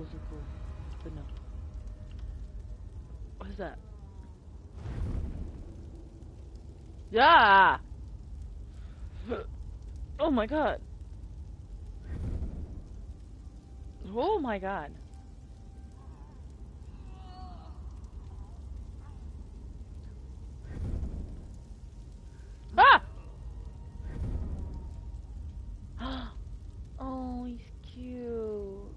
Those are cool. But no. What is that? Yeah! Oh my god. Oh my god. Ah! Oh, he's cute.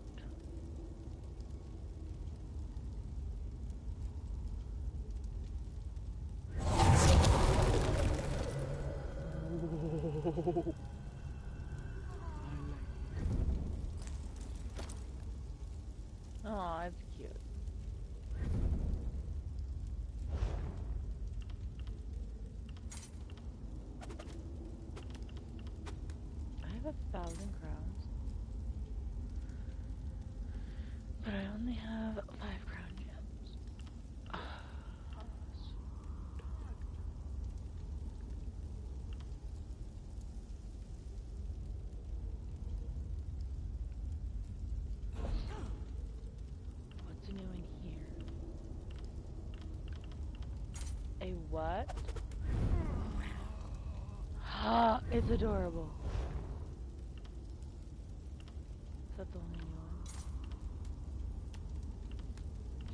Oh, that's cute. I have 1,000 crowns, but I only have 5 crown gems. What's new in here? A what? Ah, it's adorable. Is that the only new one?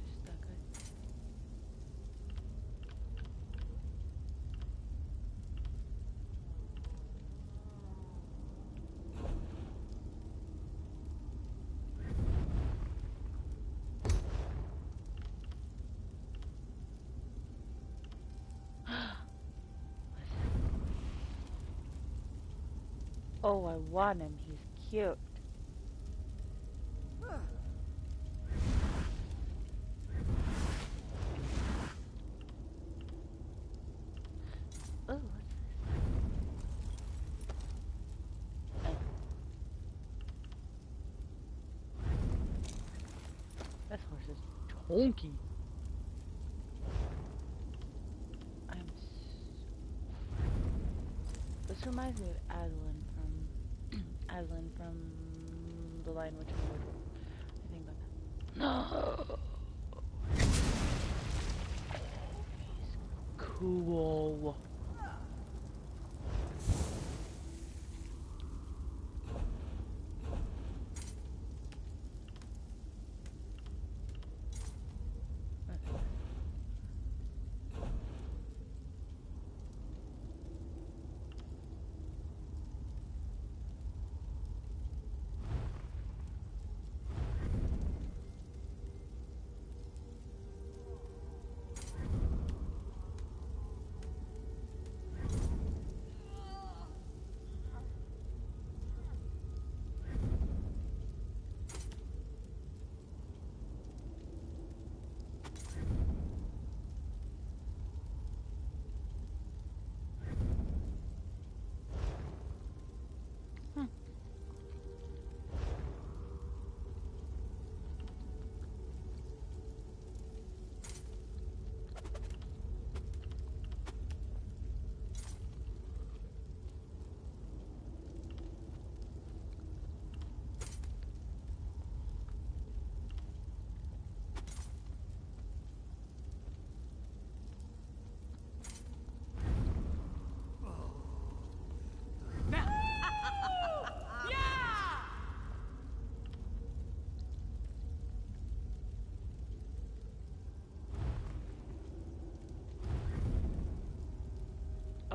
Just that good. Oh, I want him. He's cute. Oh, what's this? Oh. This horse is chunky. This reminds me of Aslan from Aslan from The Lion, Witch, and the Wardrobe. I think about that. No. He's cool.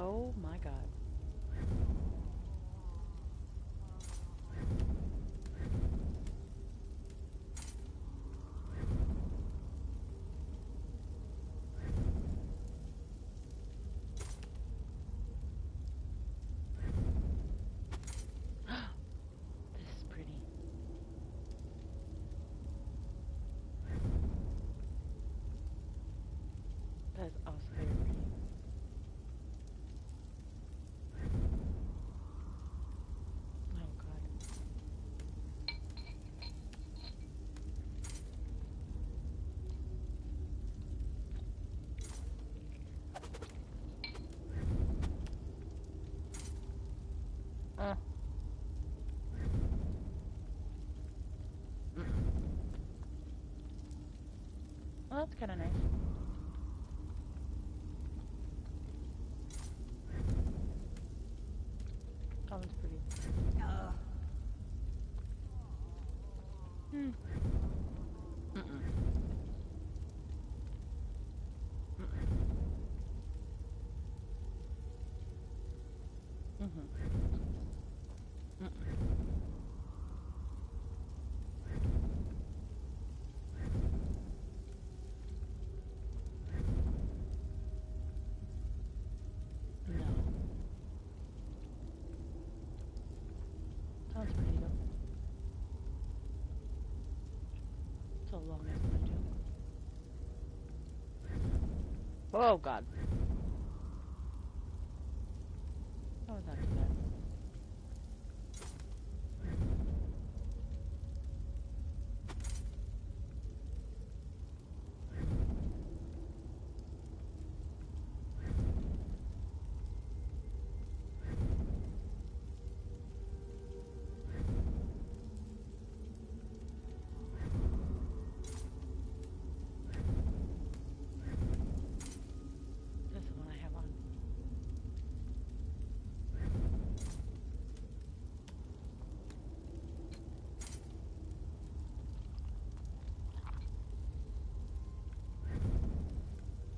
Oh my god. This is pretty. That is also very pretty. that's kind of nice. That one's pretty. Hmm. Mm-mm. Mm-mm. Mm-mm. No. Sounds pretty though. It's a long ass one too. Oh god. That was not too bad. This is the one I have on.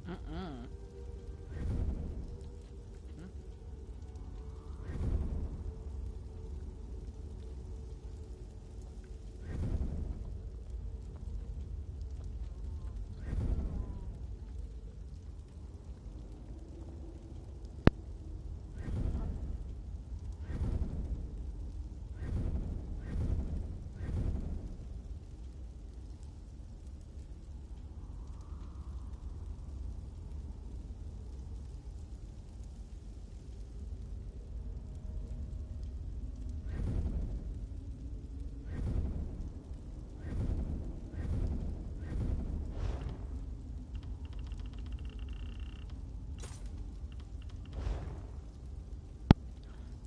Mm-mm.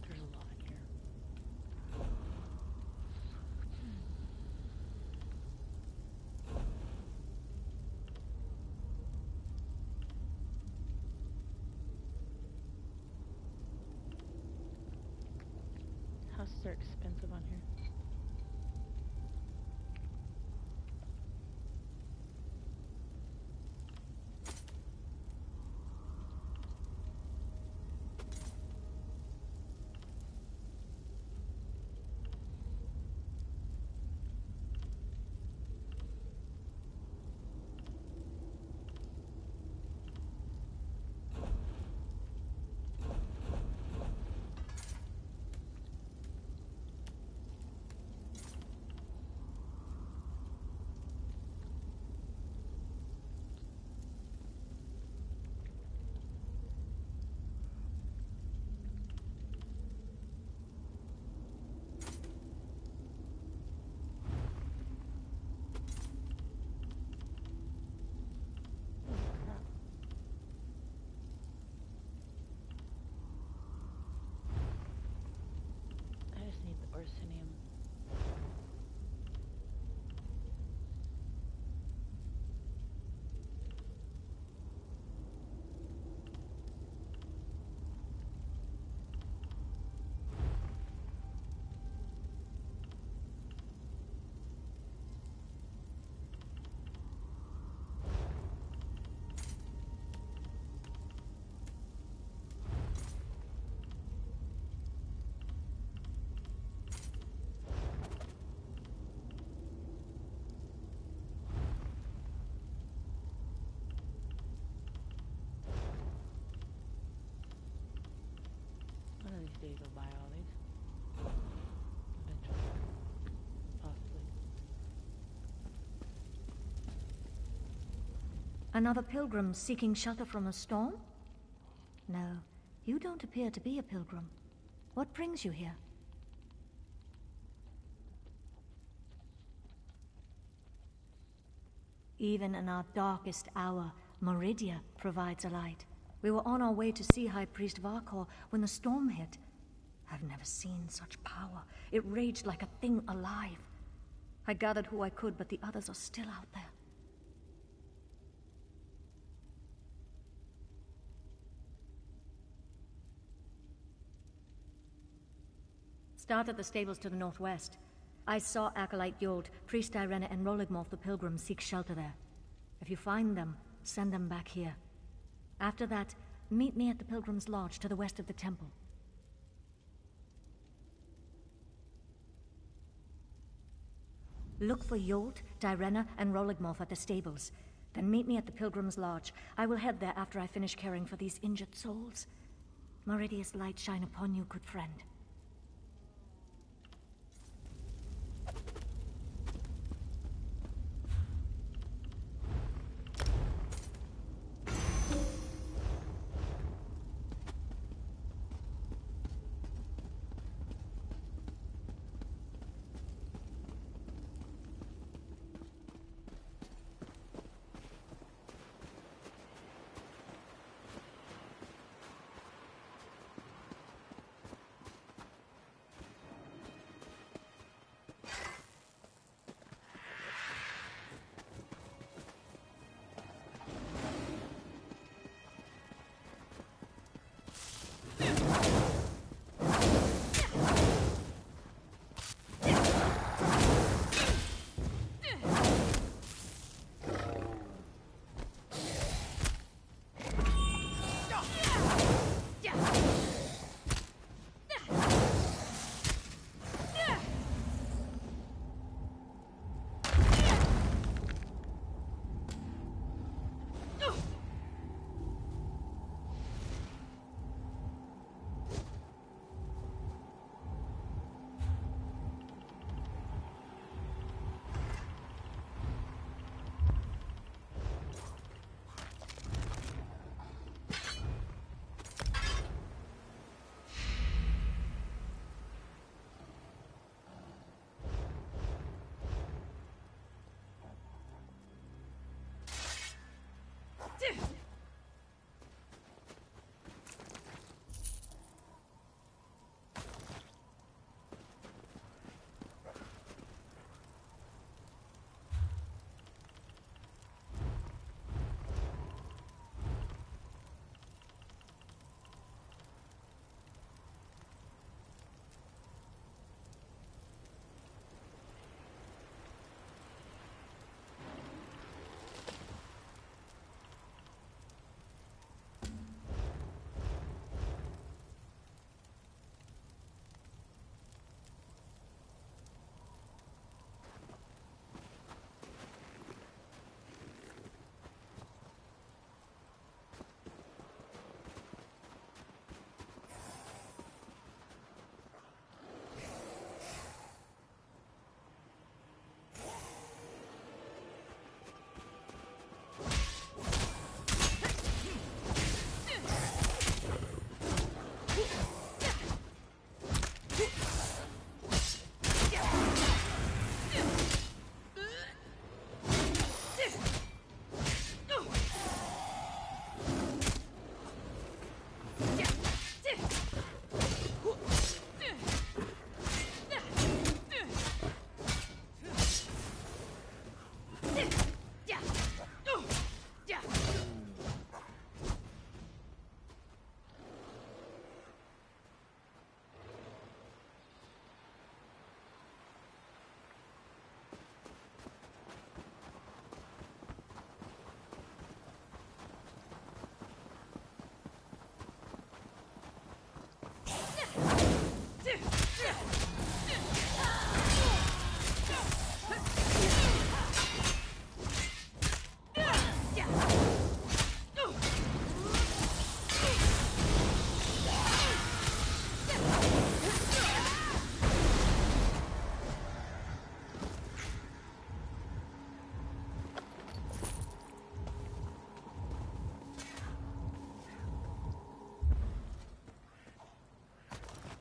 There's a lot in here. Houses are expensive on here. Crap. I just need the Orsinium. One of these days I'll buy all these. Eventually. Possibly. Another pilgrim seeking shelter from a storm? No, you don't appear to be a pilgrim. What brings you here? Even in our darkest hour, Meridia provides a light. We were on our way to see High Priest Varkor when the storm hit. I've never seen such power. It raged like a thing alive. I gathered who I could, but the others are still out there. Start at the stables to the northwest. I saw Acolyte Yold, Priest Irena, and Roligmorth the Pilgrim seek shelter there. If you find them, send them back here. After that, meet me at the Pilgrim's Lodge to the west of the temple. Look for Yold, Direna, and Roligmorth at the stables. Then meet me at the Pilgrim's Lodge. I will head there after I finish caring for these injured souls. Meridia's light shine upon you, good friend.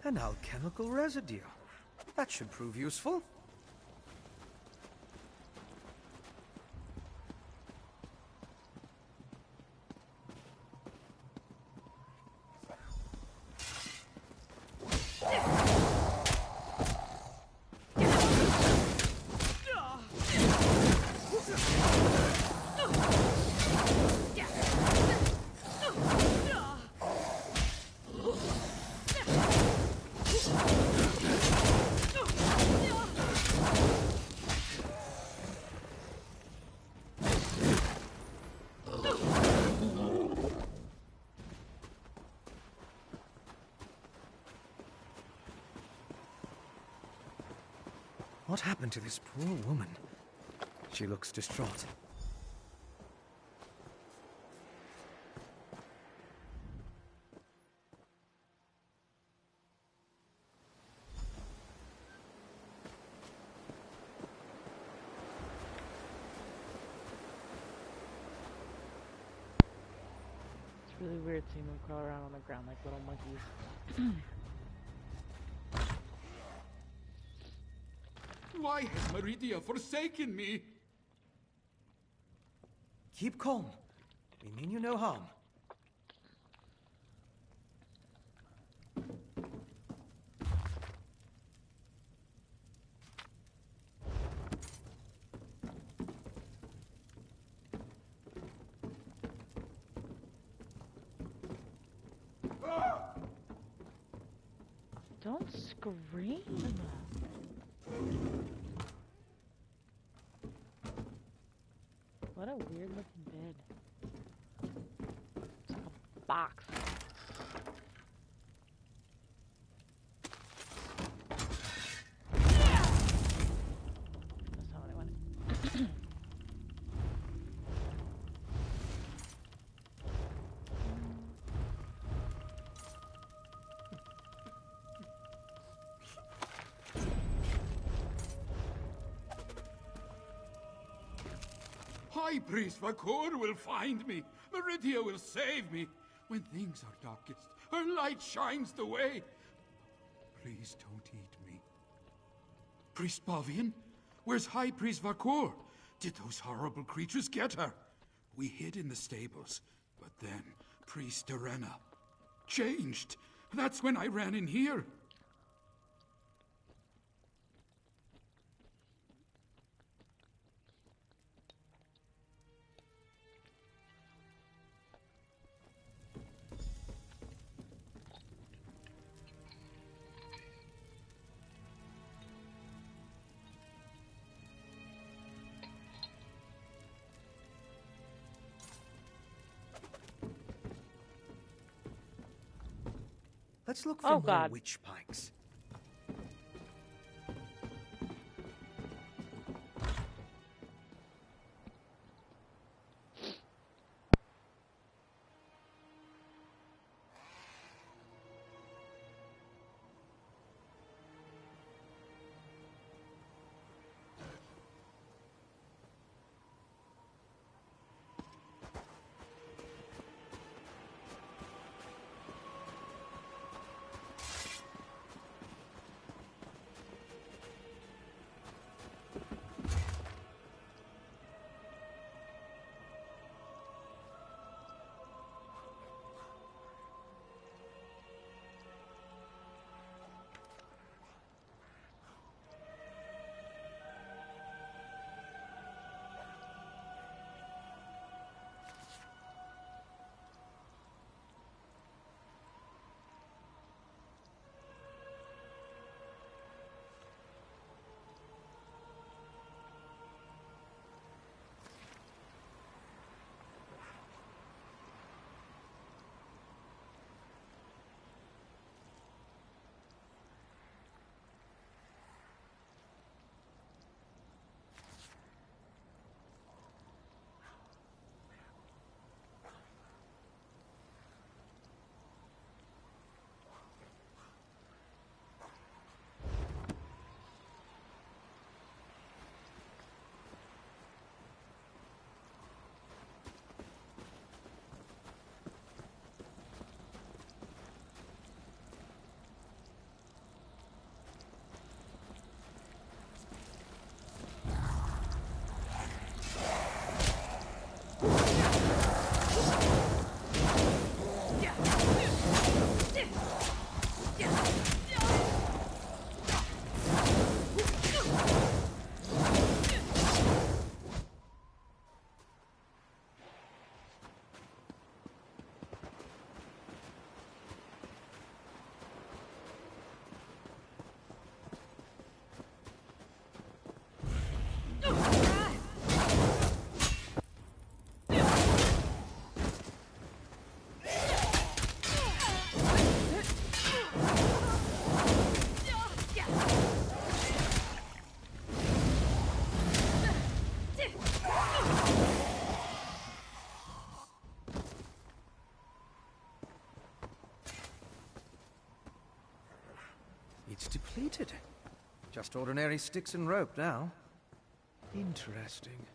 An alchemical residue. That should prove useful. What happened to this poor woman? She looks distraught. It's really weird seeing them crawl around on the ground like little monkeys. Why has Meridia forsaken me? Keep calm. We mean you no harm. Don't scream. What a weird looking bed. It's like a box. That's not what I wanted. High Priest Vakor will find me. Meridia will save me. When things are darkest, her light shines the way. Please don't eat me. Priest Bavian? Where's High Priest Vakor? Did those horrible creatures get her? We hid in the stables, but then Priest Arena changed. That's when I ran in here. Let's look for Oh, more God. witch pikes. It's depleted. Just ordinary sticks and rope now. Interesting.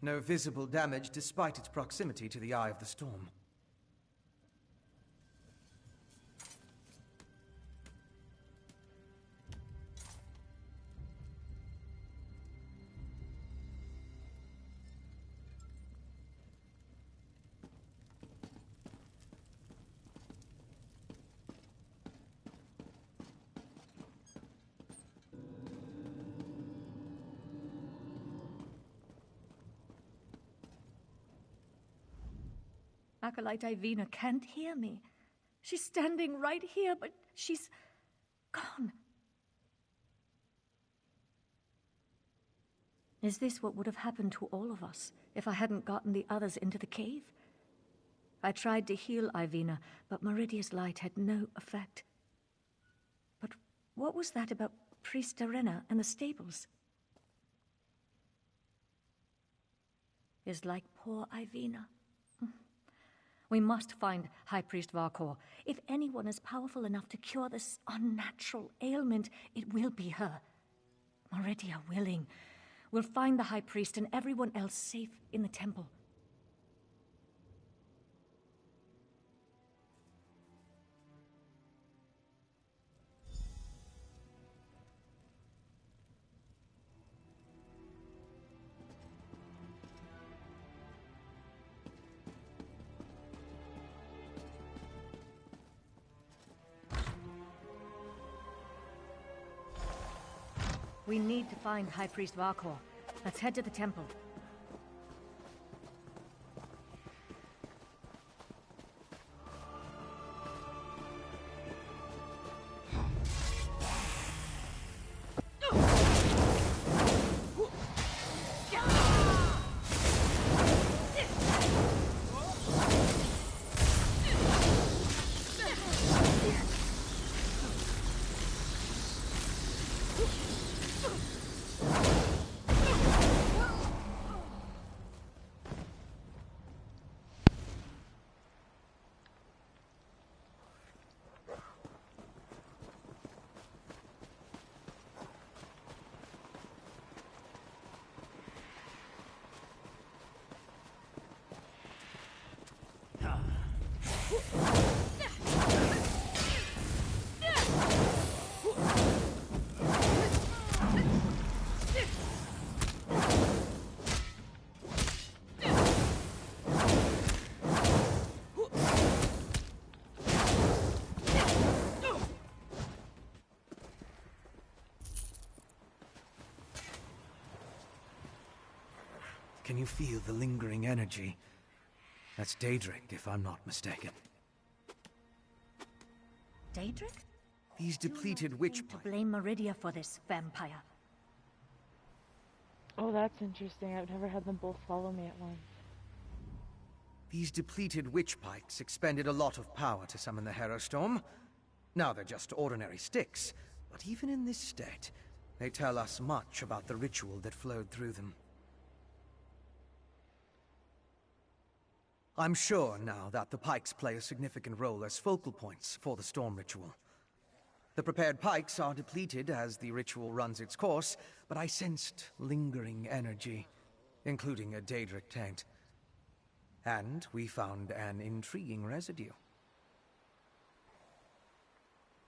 No visible damage despite its proximity to the eye of the storm. Acolyte Ivina can't hear me. She's standing right here, but she's gone. Is this what would have happened to all of us if I hadn't gotten the others into the cave? I tried to heal Ivina, but Meridia's light had no effect. But what was that about Priest Arena and the stables? Is like poor Ivina. We must find High Priest Varkor. If anyone is powerful enough to cure this unnatural ailment, it will be her. Meridia willing. We'll find the High Priest and everyone else safe in the temple. We need to find High Priest Varkor. Let's head to the temple. Can you feel the lingering energy? That's Daedric, if I'm not mistaken. Daedric? These depleted witch To pipes. blame Meridia for this, vampire. Oh, that's interesting. I've never had them both follow me at once. These depleted witch pikes expended a lot of power to summon the Herostorm. Now they're just ordinary sticks, but even in this state, they tell us much about the ritual that flowed through them. I'm sure now that the pikes play a significant role as focal points for the storm ritual. The prepared pikes are depleted as the ritual runs its course, but I sensed lingering energy, including a Daedric taint. And we found an intriguing residue.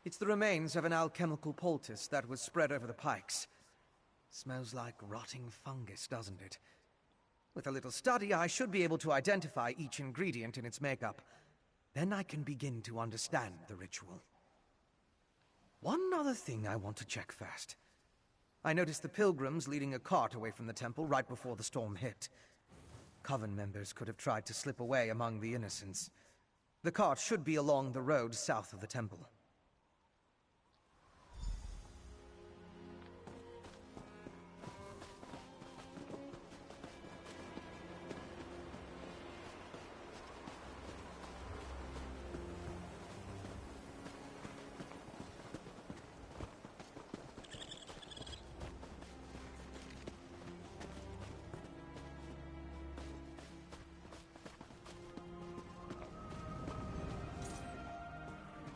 It's the remains of an alchemical poultice that was spread over the pikes. Smells like rotting fungus, doesn't it? With a little study, I should be able to identify each ingredient in its makeup. Then I can begin to understand the ritual. One other thing I want to check first. I noticed the pilgrims leading a cart away from the temple right before the storm hit. Coven members could have tried to slip away among the innocents. The cart should be along the road south of the temple.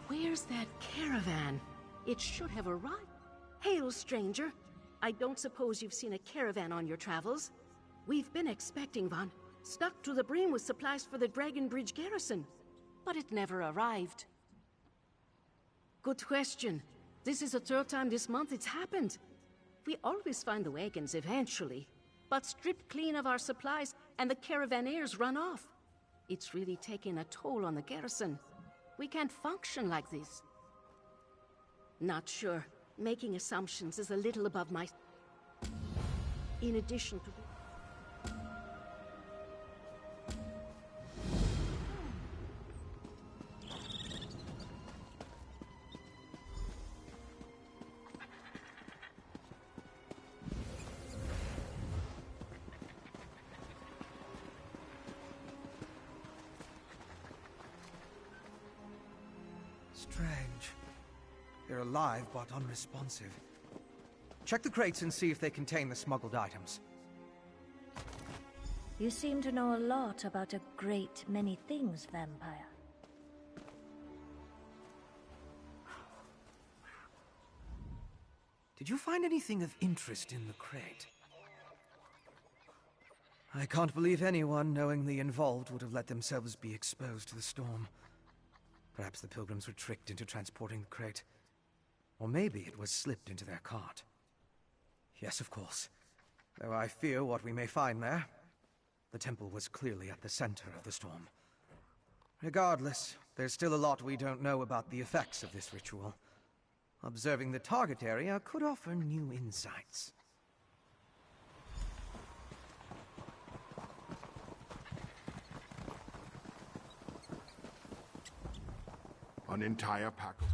Where's that caravan? It should have arrived. Hail, stranger. I don't suppose you've seen a caravan on your travels. We've been expecting one, stuck to the brim with supplies for the Dragon Bridge garrison. But it never arrived. Good question. This is the third time this month it's happened. We always find the wagons eventually, but stripped clean of our supplies and the caravaneers run off. It's really taking a toll on the garrison. We can't function like this. Not sure. Making assumptions is a little above my... In addition to... Strange. They're alive, but unresponsive. Check the crates and see if they contain the smuggled items. You seem to know a lot about a great many things, vampire. Did you find anything of interest in the crate? I can't believe anyone knowingly involved would have let themselves be exposed to the storm. Perhaps the pilgrims were tricked into transporting the crate. Or maybe it was slipped into their cart. Yes, of course. Though I fear what we may find there. The temple was clearly at the center of the storm. Regardless, there's still a lot we don't know about the effects of this ritual. Observing the target area could offer new insights. An entire pack of...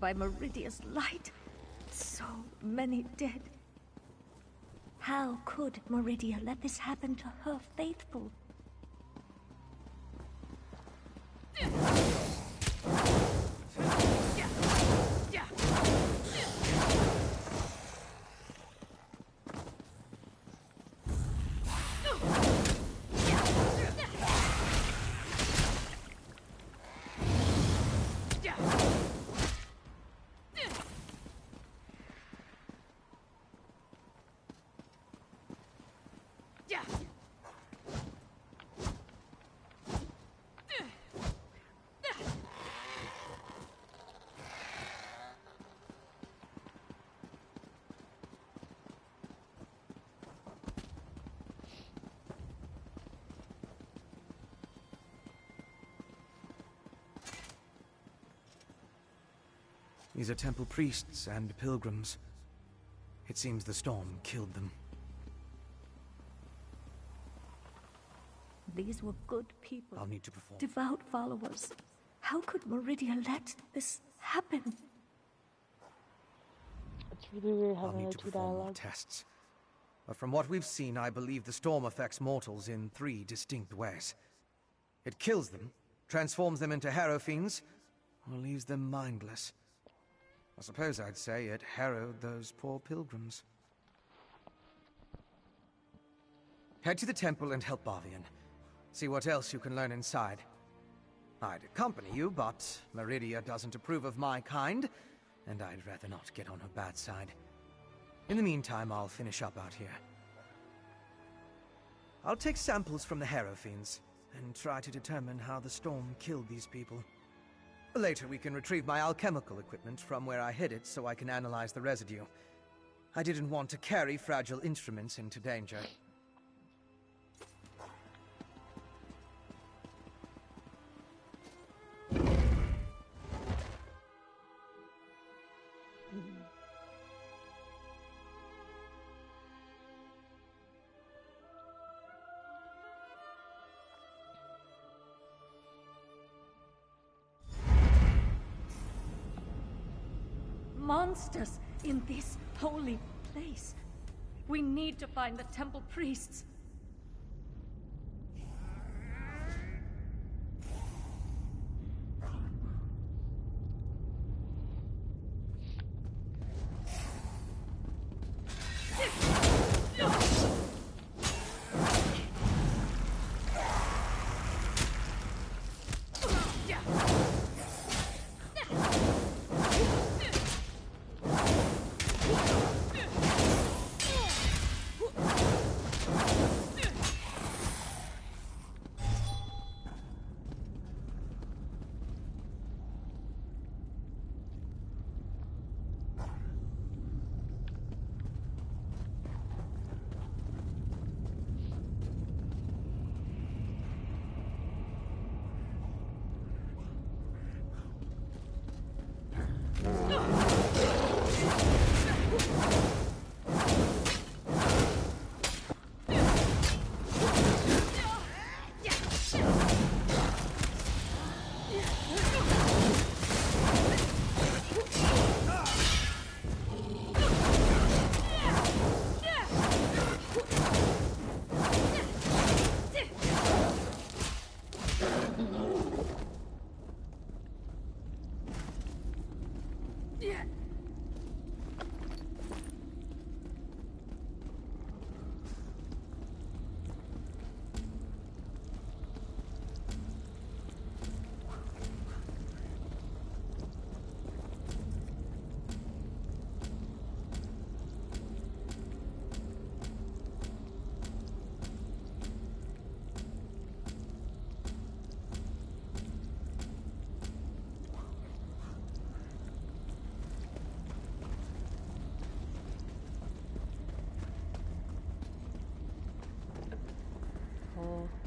by Meridia's light. So many dead. How could Meridia let this happen to her faithful? These are temple priests and pilgrims. It seems the storm killed them. These were good people. I'll need to perform. Devout followers. How could Meridia let this happen? It's really weird I'll having need the to two perform more dialogues. tests. But from what we've seen, I believe the storm affects mortals in 3 distinct ways. It kills them, transforms them into Harrow fiends, or leaves them mindless. I suppose I'd say it harrowed those poor pilgrims. Head to the temple and help Barvian. See what else you can learn inside. I'd accompany you, but Meridia doesn't approve of my kind, and I'd rather not get on her bad side. In the meantime, I'll finish up out here. I'll take samples from the Harrow fiends, and try to determine how the storm killed these people. Later, we can retrieve my alchemical equipment from where I hid it so I can analyze the residue. I didn't want to carry fragile instruments into danger. Monsters in this holy place. We need to find the temple priests.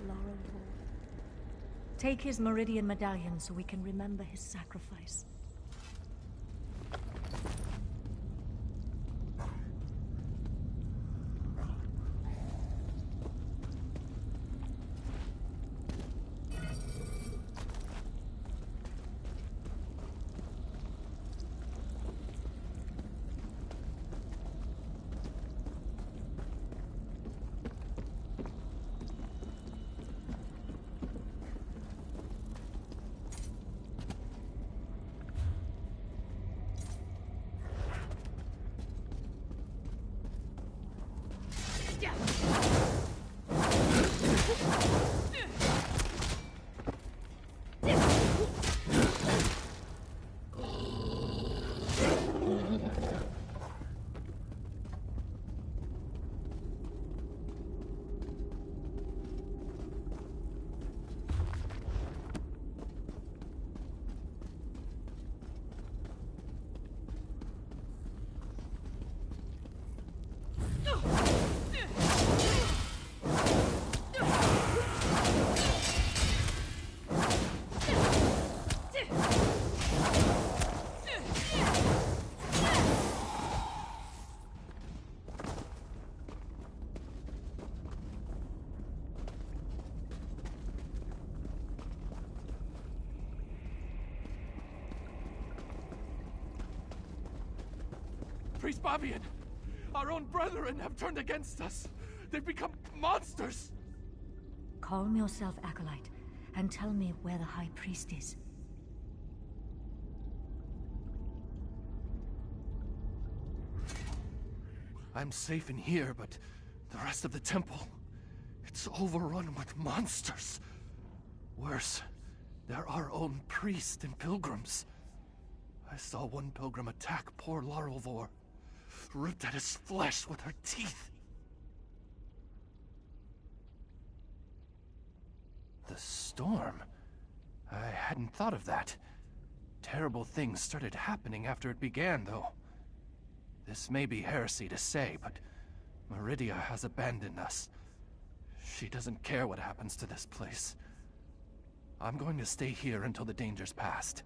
Laurel Hall. Take his Meridian medallion so we can remember his sacrifice. Priest Bavian! Our own brethren have turned against us! They've become monsters! Calm yourself, Acolyte, and tell me where the High Priest is. I'm safe in here, but the rest of the temple, it's overrun with monsters. Worse, they're our own priests and pilgrims. I saw one pilgrim attack poor Larolvor, ripped at his flesh with her teeth. The storm? I hadn't thought of that. Terrible things started happening after it began, though. This may be heresy to say, but Meridia has abandoned us. She doesn't care what happens to this place. I'm going to stay here until the danger's past.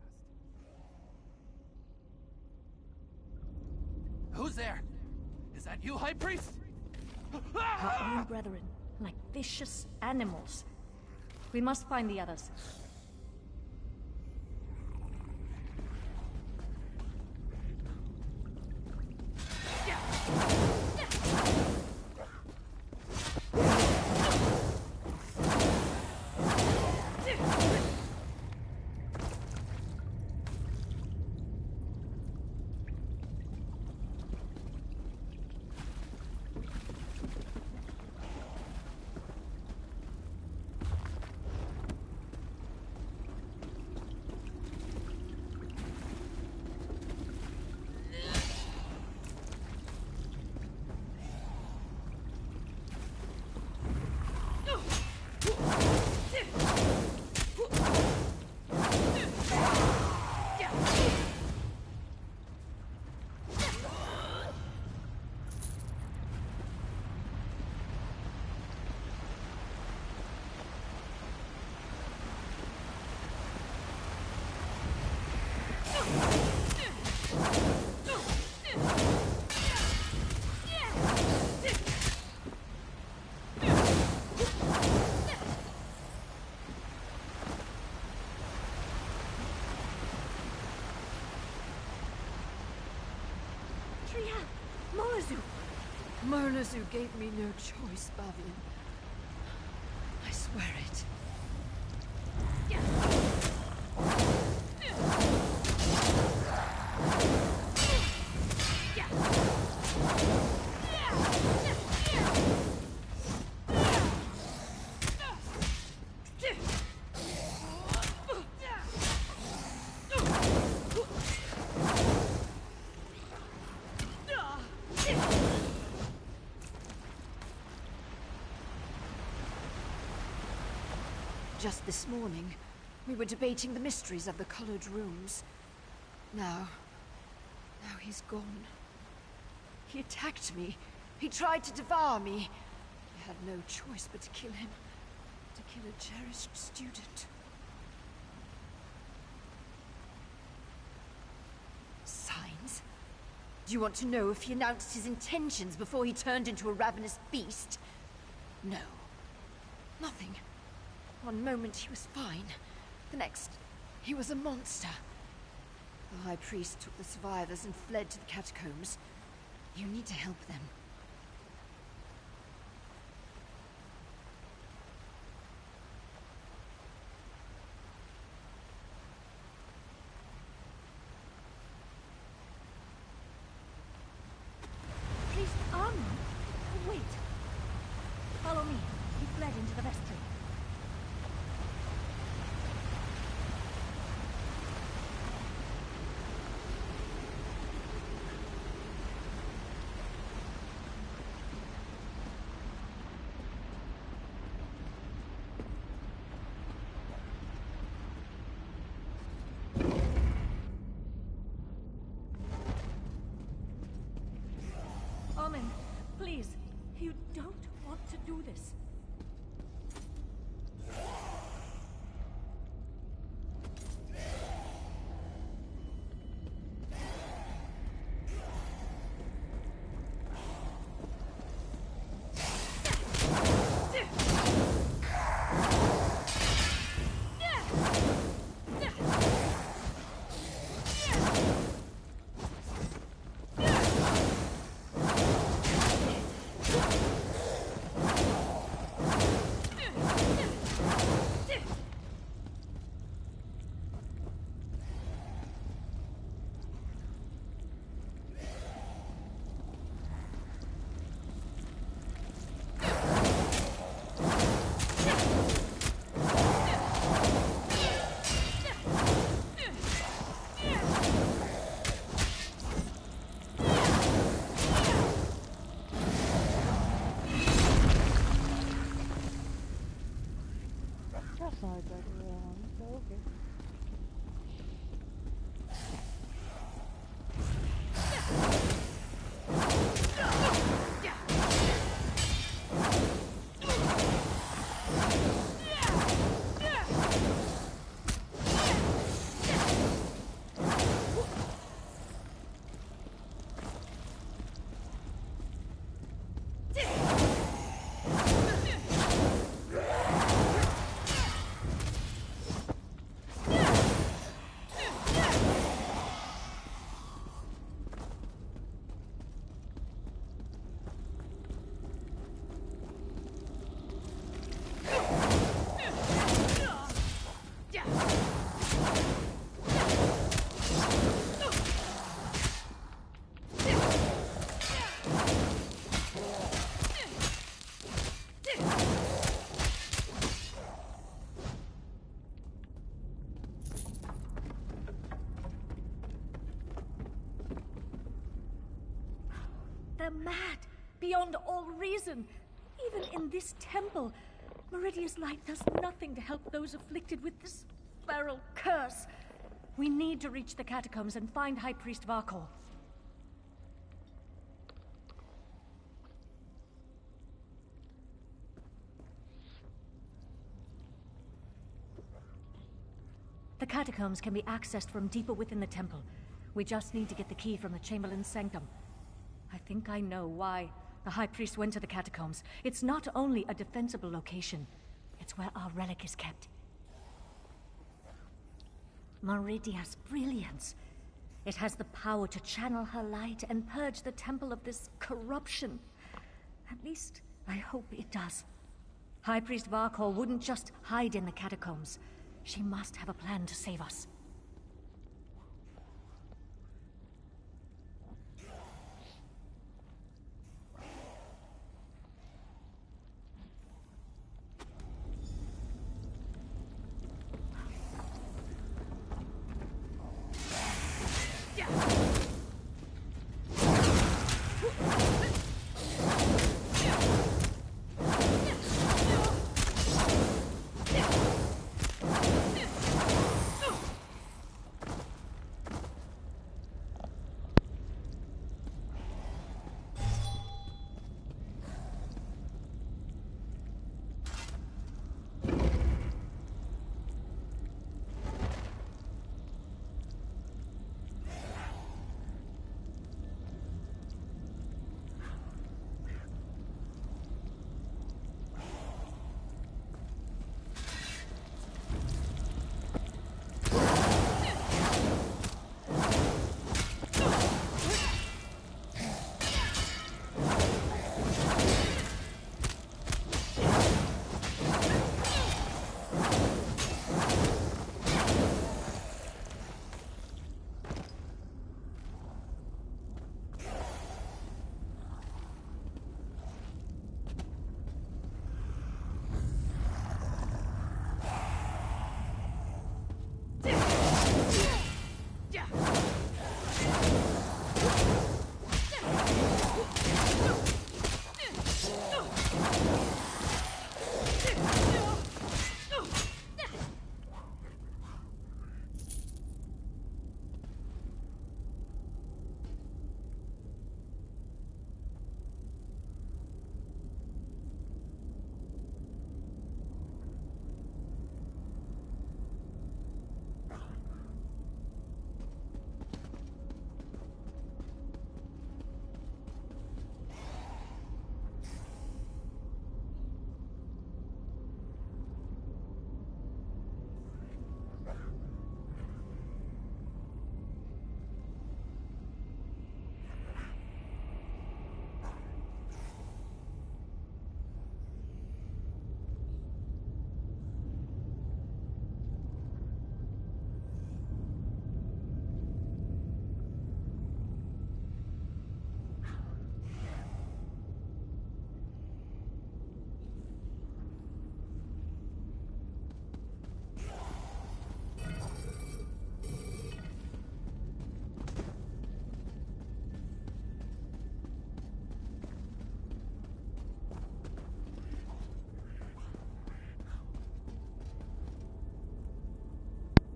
Who's there? Is that you, High Priest? Our own brethren, like vicious animals. We must find the others. Murnazu gave me no choice, Bavian. I swear it. Just this morning, we were debating the mysteries of the colored rooms. Now he's gone. He attacked me. He tried to devour me. I had no choice but to kill him. To kill a cherished student. Signs? Do you want to know if he announced his intentions before he turned into a ravenous beast? No. Nothing. One moment he was fine. The next, he was a monster. The High Priest took the survivors and fled to the catacombs. You need to help them. Priest Armand? Wait. Follow me. He fled into the vestry. Armin, please. You don't want to do this. They're mad, beyond all reason. Even in this temple, Meridia's light does nothing to help those afflicted with this feral curse. We need to reach the catacombs and find High Priest Varkor. The catacombs can be accessed from deeper within the temple. We just need to get the key from the Chamberlain's sanctum. I think I know why the High Priest went to the catacombs. It's not only a defensible location, it's where our relic is kept. Meridia's brilliance. It has the power to channel her light and purge the temple of this corruption. At least, I hope it does. High Priest Varkor wouldn't just hide in the catacombs. She must have a plan to save us.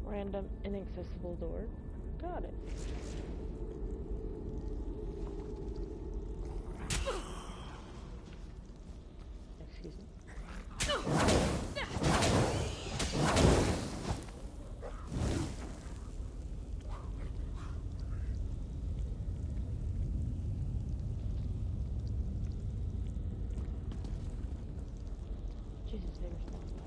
Random inaccessible door. Got it. Excuse me. Jesus, they respond fast.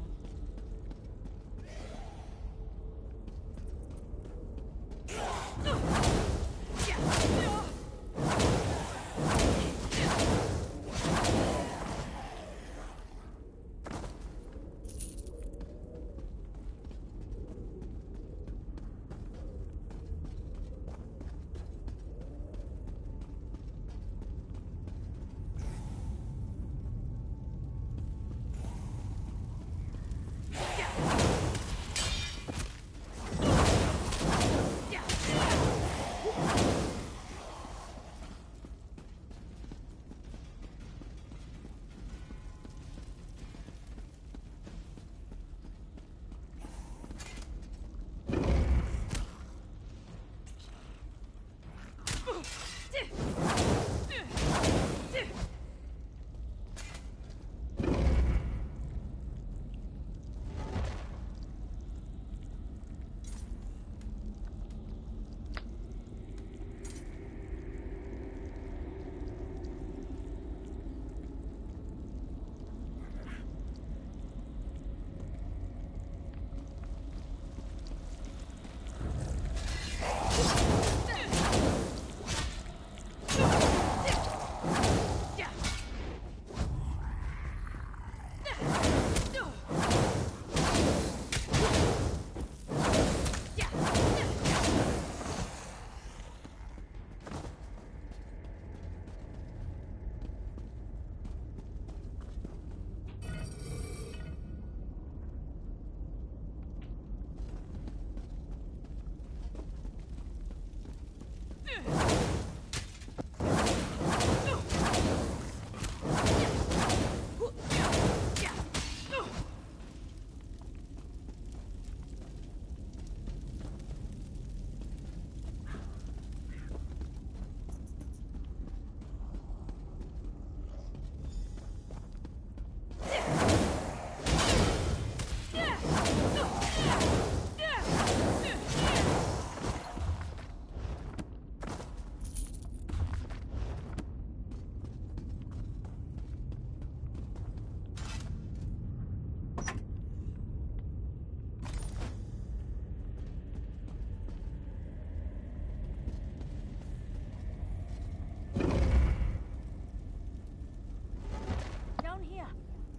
Down here.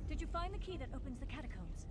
Did you find the key that opens the catacombs?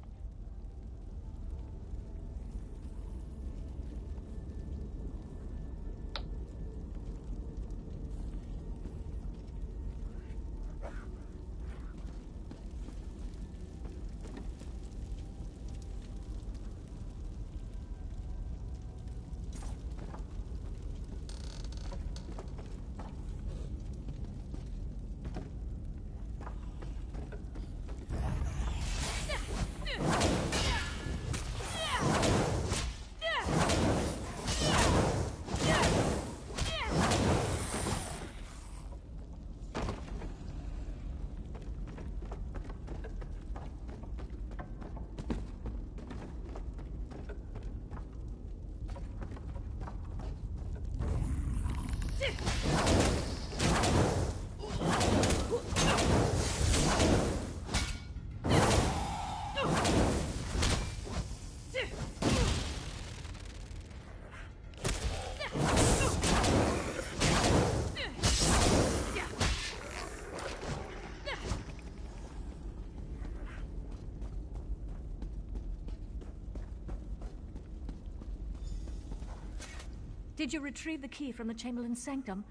Did you retrieve the key from the Chamberlain's sanctum?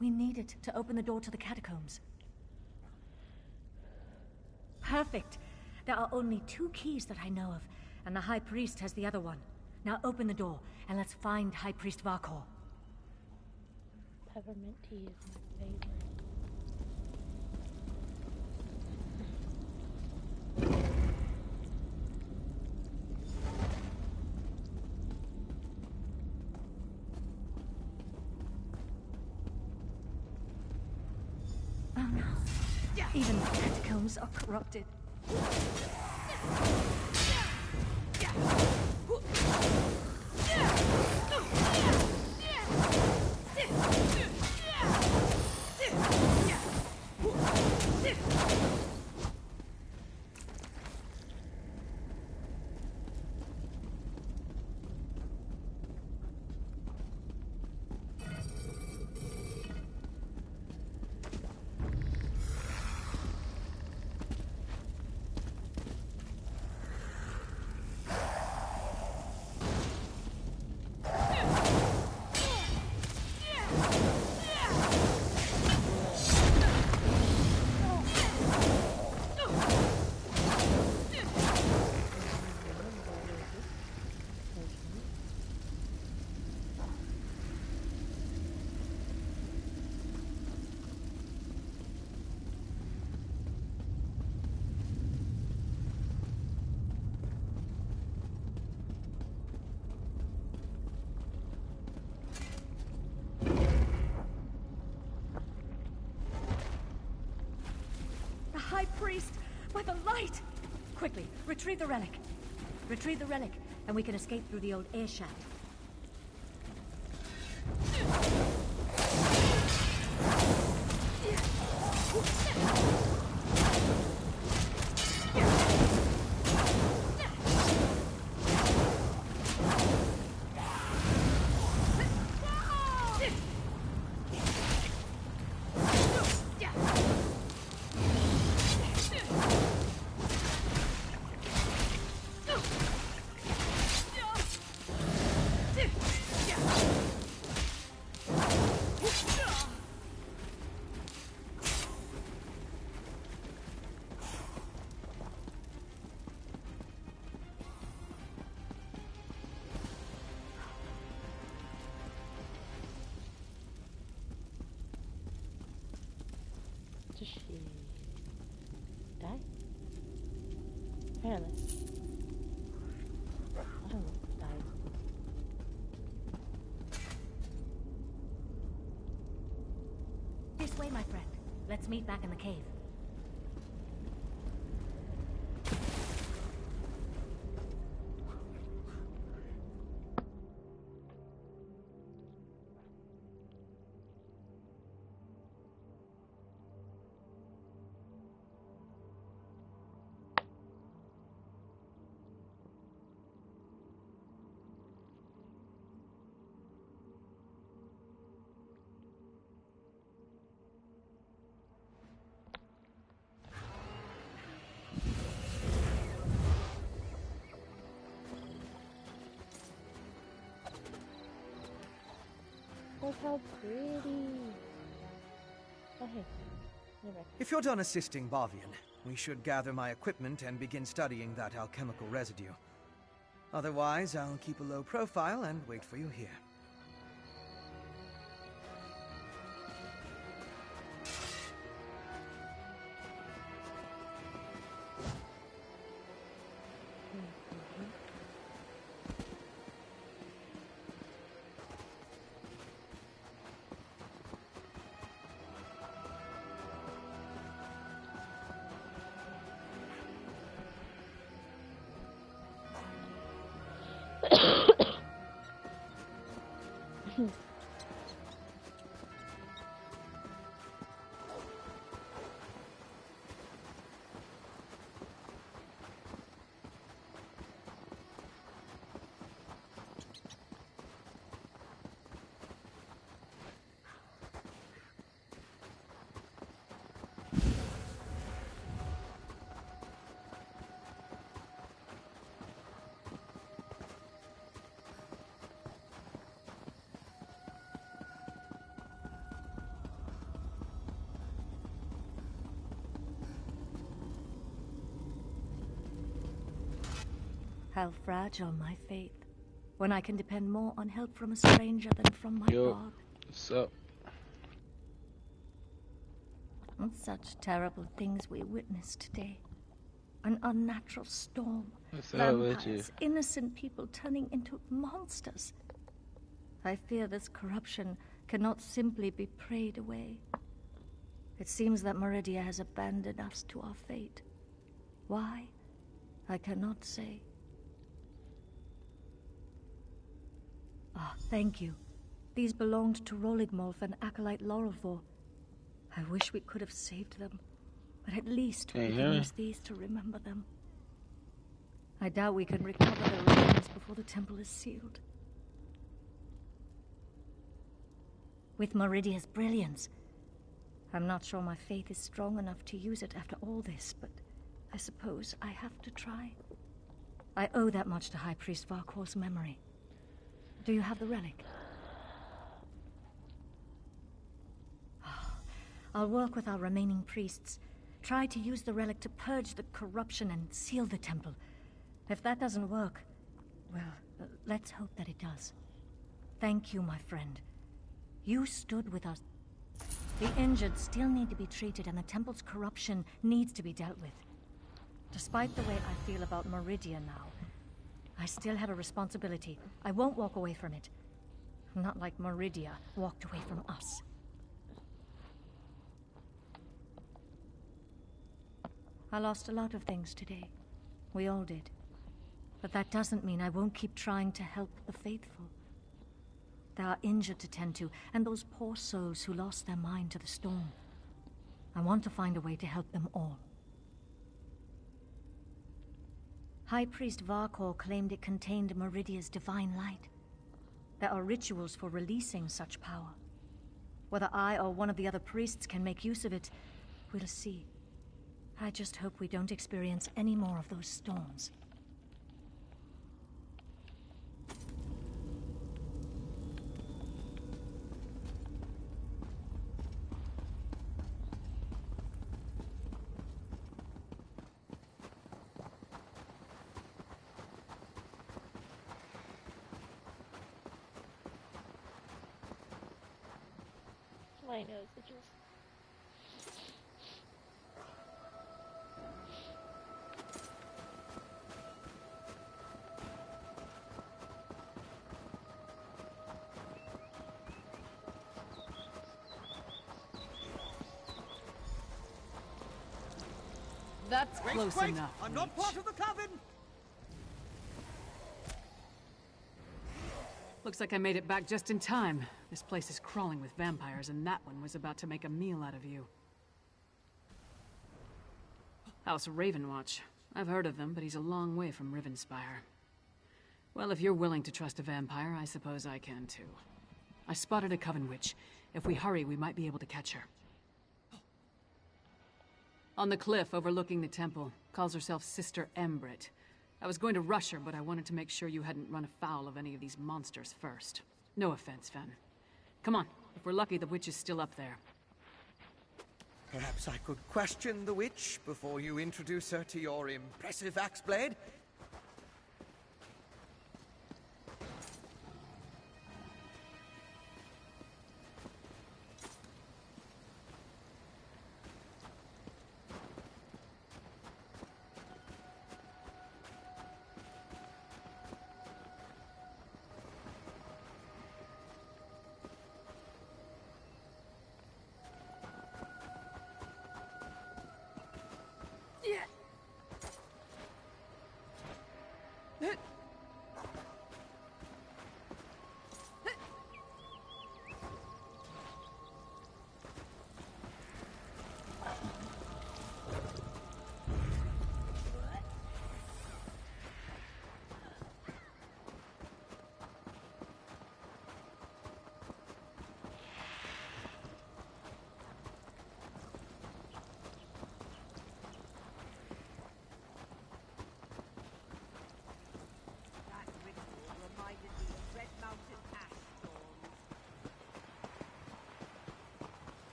We need it to open the door to the catacombs. Perfect. There are only 2 keys that I know of, and the High Priest has the other one. Now open the door, and let's find High Priest Varkor. Peppermint tea is my favorite. Oh no. Even the catacombs are corrupted. High Priest! By the light! Quickly, retrieve the relic. Retrieve the relic, and we can escape through the old air shaft. Apparently. I don't know if died. This way, my friend. Let's meet back in the cave. Look how pretty. Oh, hey. You're right. If you're done assisting Bavian, we should gather my equipment and begin studying that alchemical residue. Otherwise, I'll keep a low profile and wait for you here. How fragile my faith, when I can depend more on help from a stranger than from my God. What's up? And such terrible things we witnessed today. An unnatural storm. What's up with you? Vampires, innocent people turning into monsters. I fear this corruption cannot simply be prayed away. It seems that Meridia has abandoned us to our fate. Why? I cannot say. Ah, thank you. These belonged to Roligmolf and Acolyte Lorelfor. I wish we could have saved them, but at least we can use these to remember them. I doubt we can recover their remains before the temple is sealed. With Meridia's brilliance, I'm not sure my faith is strong enough to use it after all this, but I suppose I have to try. I owe that much to High Priest Varkor's memory. Do you have the relic? I'll work with our remaining priests. Try to use the relic to purge the corruption and seal the temple. If that doesn't work, well, let's hope that it does. Thank you, my friend. You stood with us. The injured still need to be treated, and the temple's corruption needs to be dealt with. Despite the way I feel about Meridia now, I still have a responsibility. I won't walk away from it. Not like Meridia walked away from us. I lost a lot of things today. We all did. But that doesn't mean I won't keep trying to help the faithful. There are injured to tend to, and those poor souls who lost their mind to the storm. I want to find a way to help them all. High Priest Varkor claimed it contained Meridia's divine light. There are rituals for releasing such power. Whether I or one of the other priests can make use of it, we'll see. I just hope we don't experience any more of those storms. My nose itches. That's close enough. I'm not part of the coven! Looks like I made it back just in time. This place is crawling with vampires, and that one was about to make a meal out of you. House Ravenwatch. I've heard of them, but he's a long way from Rivenspire. Well, if you're willing to trust a vampire, I suppose I can too. I spotted a coven witch. If we hurry, we might be able to catch her. On the cliff overlooking the temple, calls herself Sister Embrit. I was going to rush her, but I wanted to make sure you hadn't run afoul of any of these monsters first. No offense, Fen. Come on, if we're lucky, the witch is still up there. Perhaps I could question the witch before you introduce her to your impressive axe blade?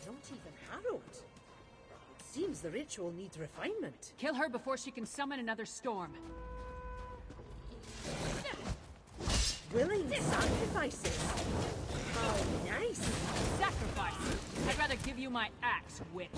Not even harrowed. It seems the ritual needs refinement. Kill her before she can summon another storm. Willing sacrifices. How nice. Sacrifice! I'd rather give you my axe, witch.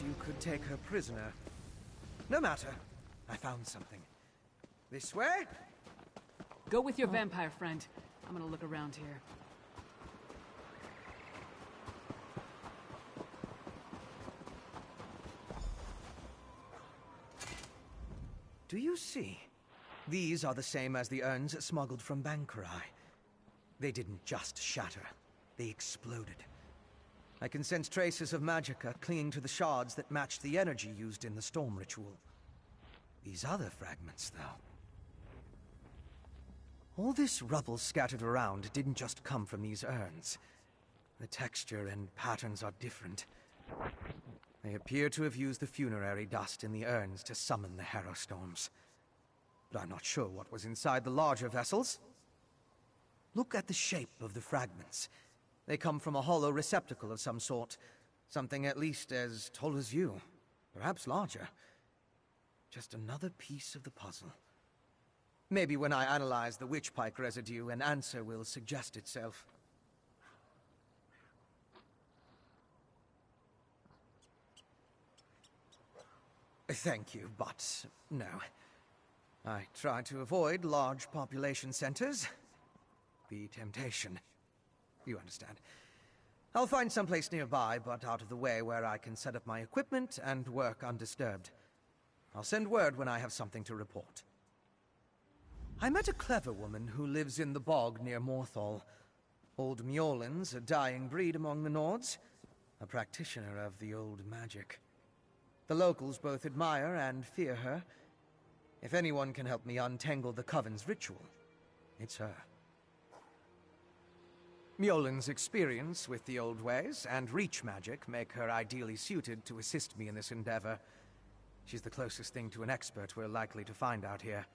You could take her prisoner. No matter. I found something. This way? Go with your vampire friend. I'm gonna look around here. Do you see? These are the same as the urns smuggled from Bankurai. They didn't just shatter. They exploded. I can sense traces of magicka clinging to the shards that matched the energy used in the storm ritual. These other fragments, though. All this rubble scattered around didn't just come from these urns. The texture and patterns are different. They appear to have used the funerary dust in the urns to summon the Harrow Storms. But I'm not sure what was inside the larger vessels. Look at the shape of the fragments. They come from a hollow receptacle of some sort. Something at least as tall as you. Perhaps larger. Just another piece of the puzzle. Maybe when I analyze the witchpike residue, an answer will suggest itself. Thank you, but no. I try to avoid large population centers. The temptation. You understand. I'll find someplace nearby, but out of the way where I can set up my equipment and work undisturbed. I'll send word when I have something to report. I met a clever woman who lives in the bog near Morthal. Old Mjolnir's a dying breed among the Nords, a practitioner of the old magic. The locals both admire and fear her. If anyone can help me untangle the Coven's ritual, it's her. Mjolin's experience with the old ways and reach magic make her ideally suited to assist me in this endeavor. She's the closest thing to an expert we're likely to find out here.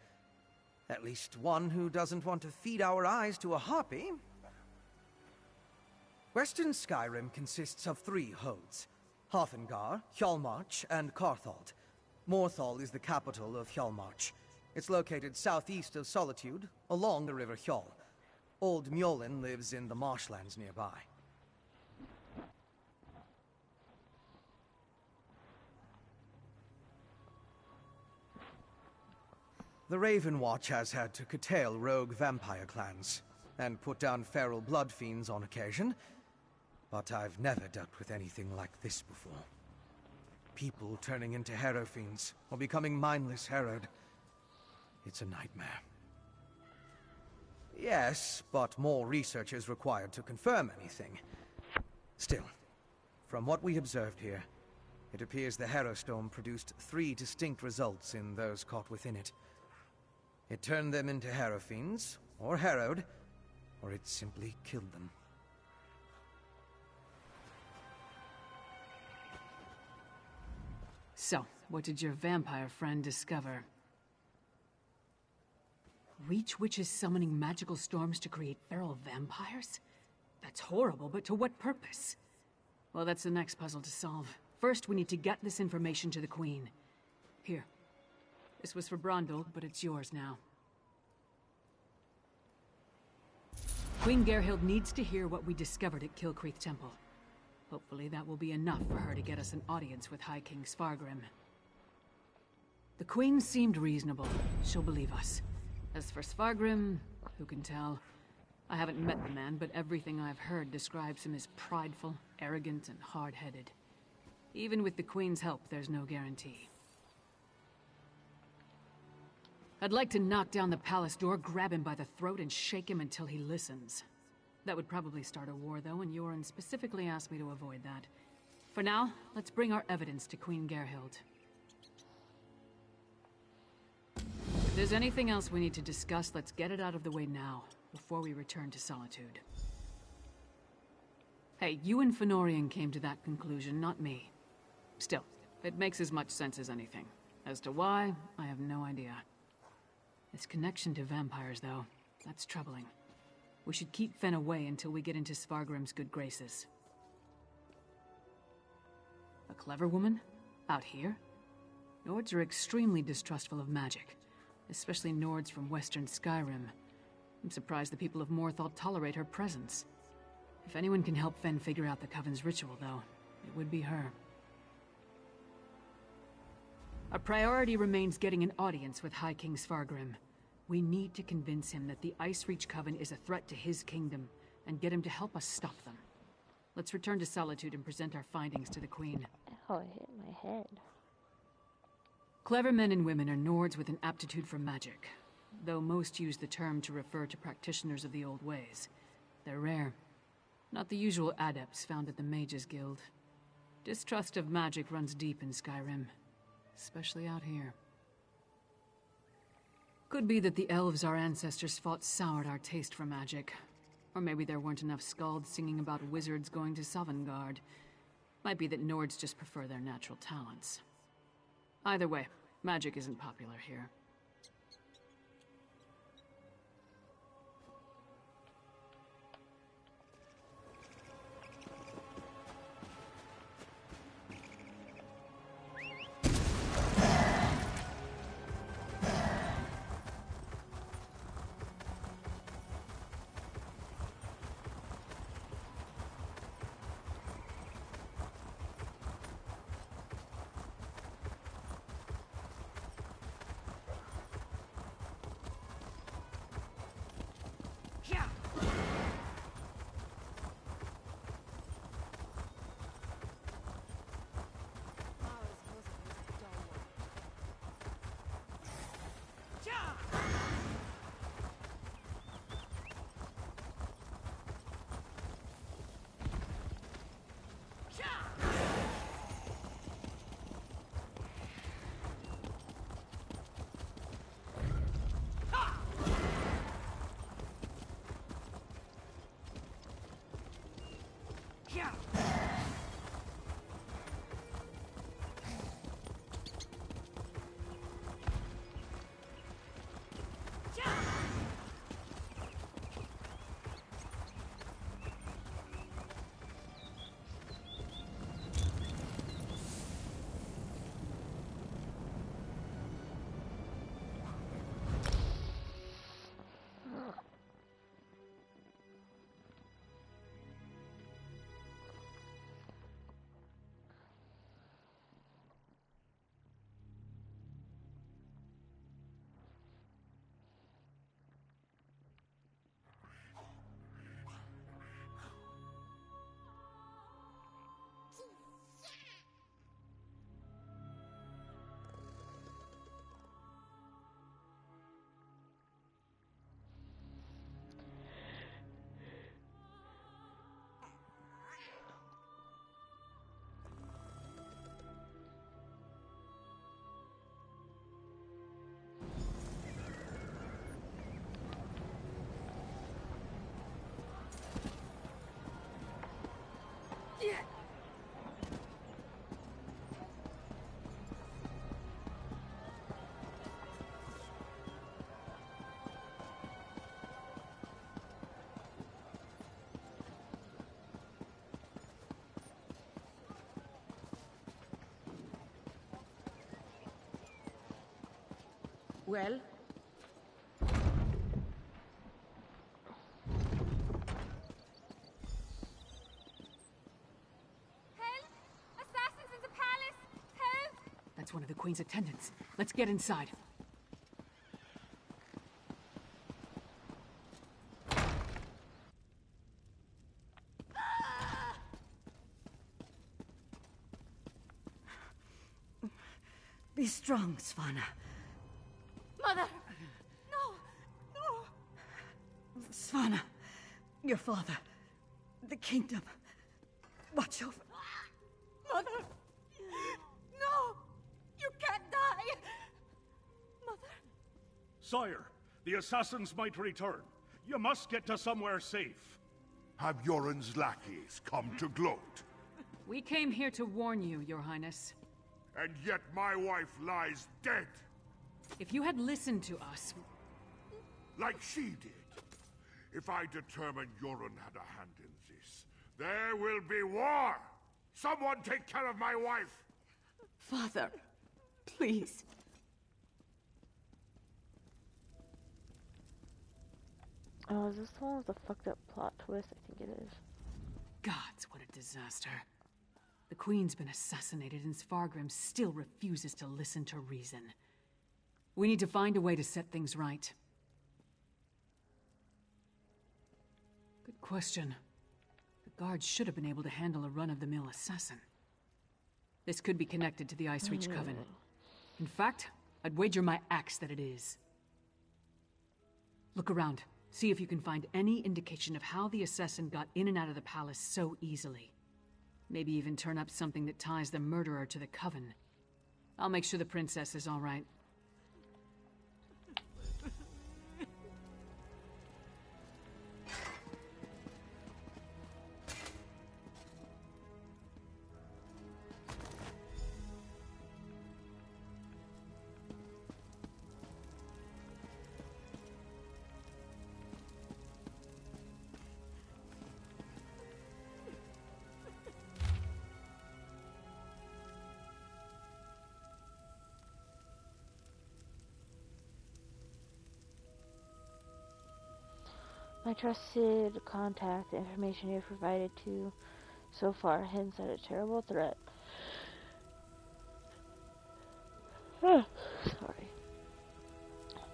At least one who doesn't want to feed our eyes to a harpy. Western Skyrim consists of 3 holds: Haathengard, Hjalmarch, and Carthald. Morthal is the capital of Hjalmarch. It's located southeast of Solitude, along the River Hjal. Old Mjolin lives in the marshlands nearby. The Raven Watch has had to curtail rogue vampire clans, and put down feral blood fiends on occasion, but I've never dealt with anything like this before. People turning into hero fiends, or becoming mindless harrowed. It's a nightmare. Yes, but more research is required to confirm anything. Still, from what we observed here, it appears the Harrowstorm produced 3 distinct results in those caught within it. It turned them into Harrow fiends, or harrowed, or it simply killed them. So, what did your vampire friend discover? Reach Witches summoning magical storms to create feral vampires? That's horrible, but to what purpose? Well, that's the next puzzle to solve. First, we need to get this information to the Queen. Here. This was for Brondel, but it's yours now. Queen Gerhild needs to hear what we discovered at Kilcreath Temple. Hopefully that will be enough for her to get us an audience with High King Svargrim. The Queen seemed reasonable. She'll believe us. As for Svargrim, who can tell? I haven't met the man, but everything I've heard describes him as prideful, arrogant, and hard-headed. Even with the Queen's help, there's no guarantee. I'd like to knock down the palace door, grab him by the throat, and shake him until he listens. That would probably start a war, though, and Yoren specifically asked me to avoid that. For now, let's bring our evidence to Queen Gerhild. If there's anything else we need to discuss, let's get it out of the way now, before we return to Solitude. Hey, you and Fëanorian came to that conclusion, not me. Still, it makes as much sense as anything. As to why, I have no idea. This connection to vampires, though, that's troubling. We should keep Fen away until we get into Svargrim's good graces. A clever woman? Out here? Nords are extremely distrustful of magic, especially Nords from Western Skyrim. I'm surprised the people of Morthal tolerate her presence. If anyone can help Fen figure out the Coven's ritual, though, it would be her. Our priority remains getting an audience with High King Svargrim. We need to convince him that the Icereach Coven is a threat to his kingdom, and get him to help us stop them. Let's return to Solitude and present our findings to the Queen. Oh, I hit my head. Clever men and women are Nords with an aptitude for magic, though most use the term to refer to practitioners of the old ways. They're rare. Not the usual adepts found at the Mages Guild. Distrust of magic runs deep in Skyrim, especially out here. Could be that the elves our ancestors fought soured our taste for magic. Or maybe there weren't enough skalds singing about wizards going to Sovngarde. Might be that Nords just prefer their natural talents. Either way, magic isn't popular here. Well? Help! Assassins in the palace! Help! That's one of the Queen's attendants. Let's get inside. Be strong, Svanna. Mother! No! No! Svanna, your father, the kingdom. Watch over. Mother! No! You can't die! Mother! Sire, the assassins might return. You must get to somewhere safe. Have Yoren's lackeys come to gloat? We came here to warn you, Your Highness. And yet my wife lies dead. If you had listened to us... Like she did. If I determine Yoren had a hand in this, there will be war! Someone take care of my wife! Father, please. Oh, is this the one with the fucked up plot twist? I think it is. Gods, what a disaster. The Queen's been assassinated and Svargrim still refuses to listen to reason. We need to find a way to set things right. Good question. The guards should have been able to handle a run-of-the-mill assassin. This could be connected to the Icereach Coven. In fact, I'd wager my axe that it is. Look around. See if you can find any indication of how the assassin got in and out of the palace so easily. Maybe even turn up something that ties the murderer to the Coven. I'll make sure the princess is all right. My trusted contact, the information you have provided to so far hints at a terrible threat. Sorry.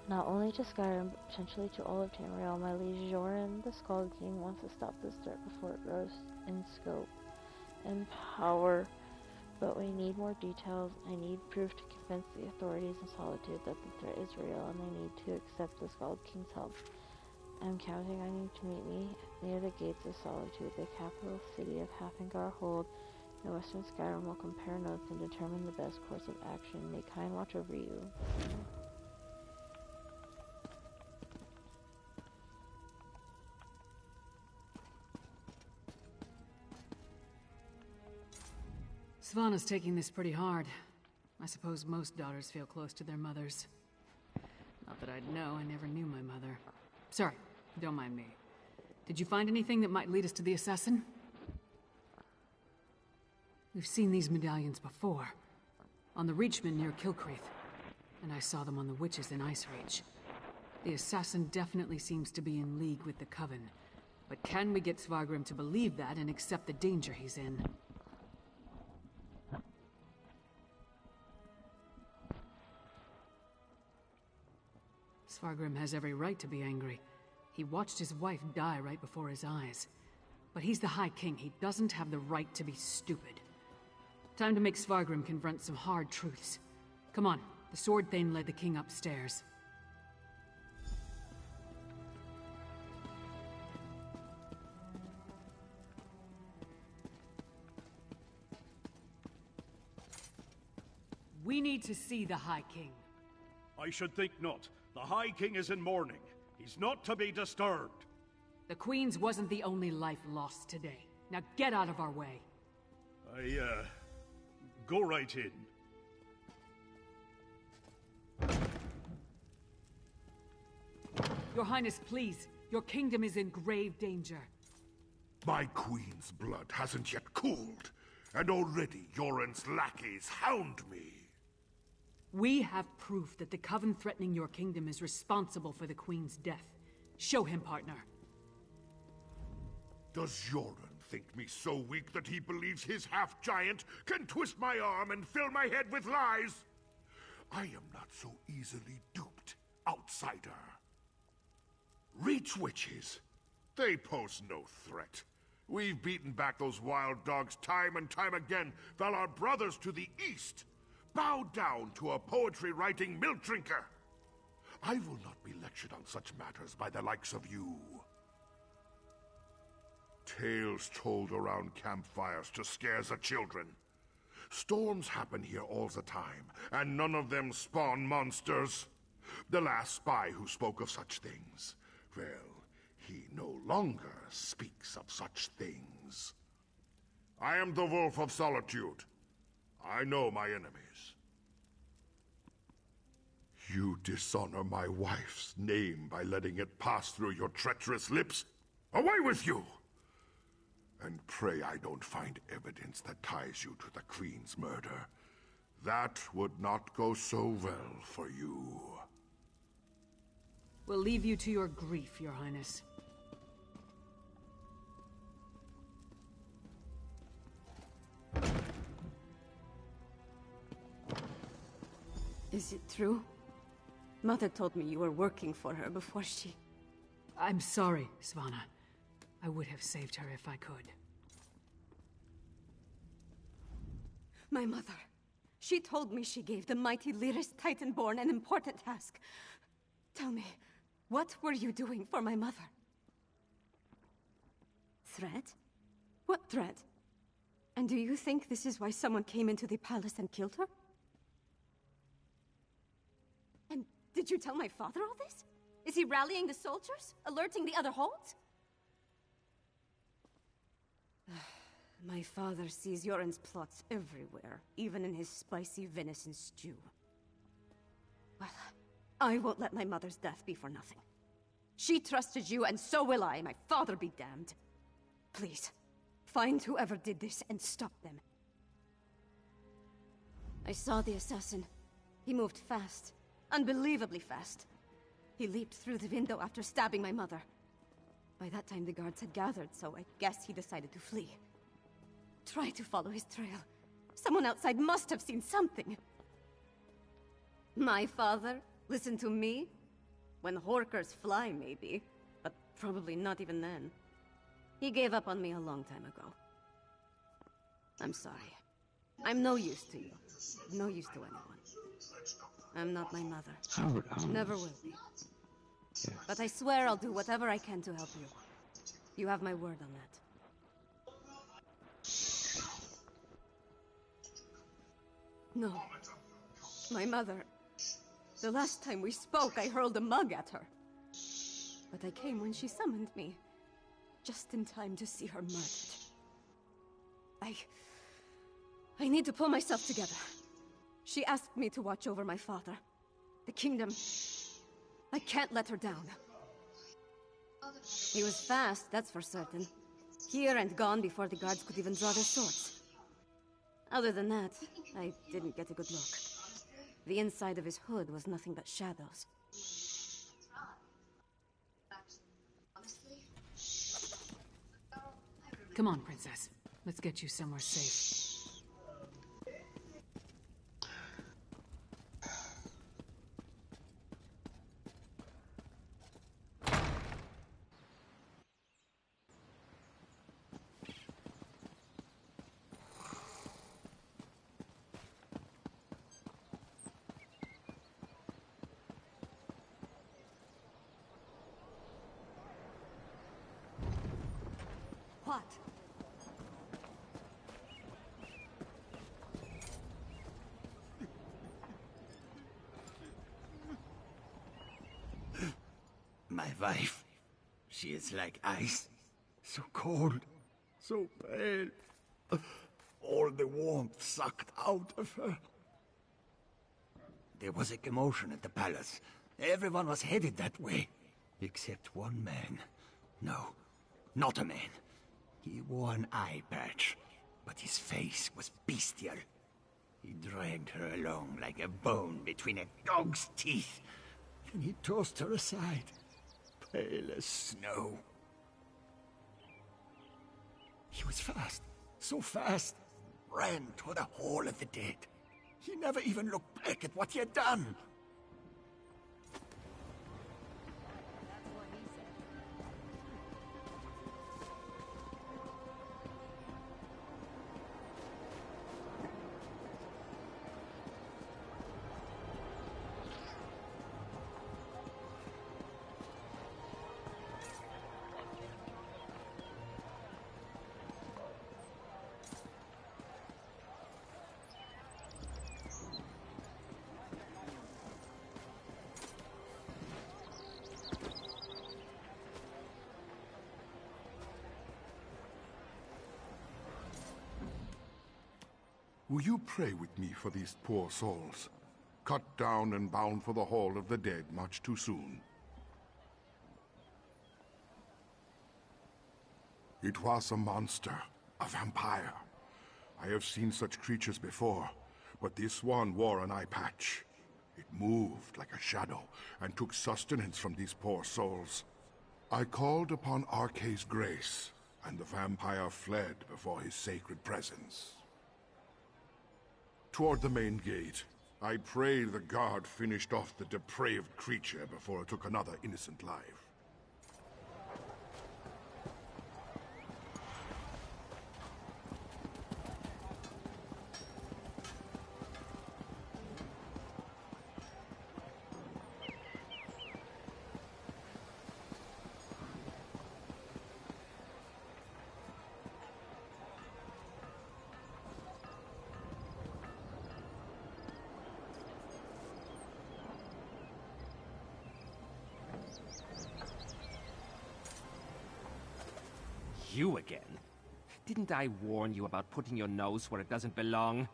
Not only to Skyrim, but potentially to all of Tamriel, my liege Yoren, the Skald King, wants to stop this threat before it grows in scope and power. But we need more details. I need proof to convince the authorities in Solitude that the threat is real, and they need to accept the Skald King's help. I'm counting on you to meet me near the gates of Solitude, the capital city of Hafingar Hold. In Western Skyrim will compare notes and determine the best course of action. May Kyne watch over you. Svanna's taking this pretty hard. I suppose most daughters feel close to their mothers. Not that I'd know, I never knew my mother. Sorry, don't mind me. Did you find anything that might lead us to the assassin? We've seen these medallions before. On the Reachman near Kilcreath. And I saw them on the witches in Icereach. The assassin definitely seems to be in league with the Coven. But can we get Svargrim to believe that and accept the danger he's in? Svargrim has every right to be angry. He watched his wife die right before his eyes. But he's the High King. He doesn't have the right to be stupid. Time to make Svargrim confront some hard truths. Come on, the Sword Thane led the king upstairs. We need to see the High King. I should think not. The High King is in mourning. He's not to be disturbed. The Queen's wasn't the only life lost today. Now get out of our way. Go right in. Your Highness, please. Your kingdom is in grave danger. My queen's blood hasn't yet cooled, and already Yoren's lackeys hound me. We have proof that the Coven threatening your kingdom is responsible for the Queen's death. Show him, partner. Does Joran think me so weak that he believes his half-giant can twist my arm and fill my head with lies? I am not so easily duped, outsider. Reach witches. They pose no threat. We've beaten back those wild dogs time and time again, while our brothers to the east bow down to a poetry-writing milk drinker. I will not be lectured on such matters by the likes of you. Tales told around campfires to scare the children. Storms happen here all the time, and none of them spawn monsters. The last spy who spoke of such things, well, he no longer speaks of such things. I am the Wolf of Solitude. I know my enemies. You dishonor my wife's name by letting it pass through your treacherous lips. Away with you! And pray I don't find evidence that ties you to the Queen's murder. That would not go so well for you. We'll leave you to your grief, Your Highness. Is it true? Mother told me you were working for her before she... I'm sorry, Svanna. I would have saved her if I could. My mother. She told me she gave the mighty Lyris Titanborn an important task. Tell me, what were you doing for my mother? Threat? What threat? And do you think this is why someone came into the palace and killed her? And did you tell my father all this? Is he rallying the soldiers? Alerting the other holds? My father sees Joran's plots everywhere, even in his spicy venison stew. Well, I won't let my mother's death be for nothing. She trusted you, and so will I. My father be damned. Please, find whoever did this and stop them. I saw the assassin. He moved fast. Unbelievably fast. He leaped through the window after stabbing my mother. By that time the guards had gathered, so I guess he decided to flee. Try to follow his trail. Someone outside must have seen something. My father? Listen to me? When Horkers fly, maybe. But probably not even then. He gave up on me a long time ago. I'm sorry. I'm no use to you. No use to anyone. I'm not my mother. Never will be. Yeah. But I swear I'll do whatever I can to help you. You have my word on that. No. My mother. The last time we spoke, I hurled a mug at her. But I came when she summoned me. Just in time to see her murdered. I need to pull myself together. She asked me to watch over my father. The kingdom. I can't let her down. He was fast, that's for certain. Here and gone before the guards could even draw their swords. Other than that, I didn't get a good look. The inside of his hood was nothing but shadows. Come on, Princess. Let's get you somewhere safe. What? My wife, she is like ice. So cold, so pale. All the warmth sucked out of her. There was a commotion at the palace. Everyone was headed that way. Except one man. No, not a man. He wore an eye patch, but his face was bestial. He dragged her along like a bone between a dog's teeth. Then he tossed her aside, pale as snow. He was fast, so fast, ran toward the Hall of the Dead. He never even looked back at what he had done. Will you pray with me for these poor souls, cut down and bound for the Hall of the Dead much too soon? It was a monster, a vampire. I have seen such creatures before, but this one wore an eye patch. It moved like a shadow and took sustenance from these poor souls. I called upon Arkay's grace, and the vampire fled before his sacred presence. Toward the main gate, I pray the guard finished off the depraved creature before it took another innocent life. You again? Didn't I warn you about putting your nose where it doesn't belong?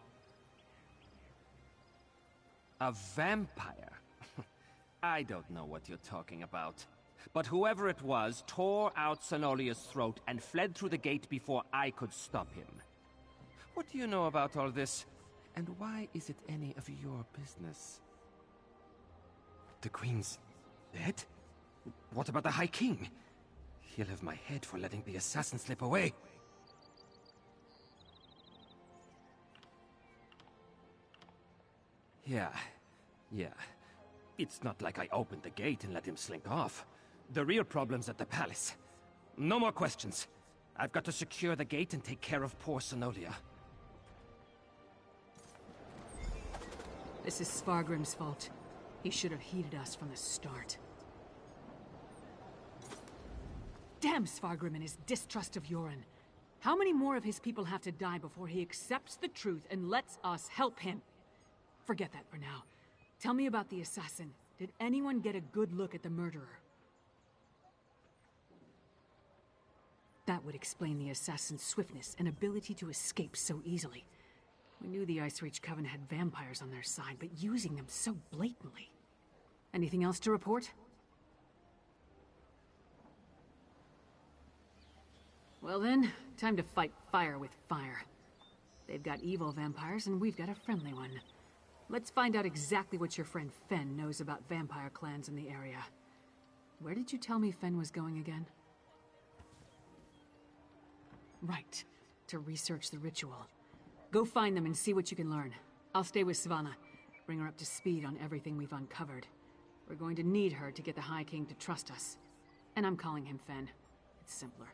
A vampire? I don't know what you're talking about. But whoever it was tore out Senolia's throat and fled through the gate before I could stop him. What do you know about all this? And why is it any of your business? The Queen's dead? What about the High King? He'll have my head for letting the assassin slip away. Yeah. It's not like I opened the gate and let him slink off. The real problem's at the palace. No more questions. I've got to secure the gate and take care of poor Senolia. This is Svargrim's fault. He should have heeded us from the start. Damn Svargrim and his distrust of Yoren. How many more of his people have to die before he accepts the truth and lets us help him? Forget that for now. Tell me about the assassin. Did anyone get a good look at the murderer? That would explain the assassin's swiftness and ability to escape so easily. We knew the Ice Reach Coven had vampires on their side, but using them so blatantly. Anything else to report? Well then, time to fight fire with fire. They've got evil vampires, and we've got a friendly one. Let's find out exactly what your friend Fen knows about vampire clans in the area. Where did you tell me Fen was going again? Right, to research the ritual. Go find them and see what you can learn. I'll stay with Svanna. Bring her up to speed on everything we've uncovered. We're going to need her to get the High King to trust us. And I'm calling him Fen. It's simpler.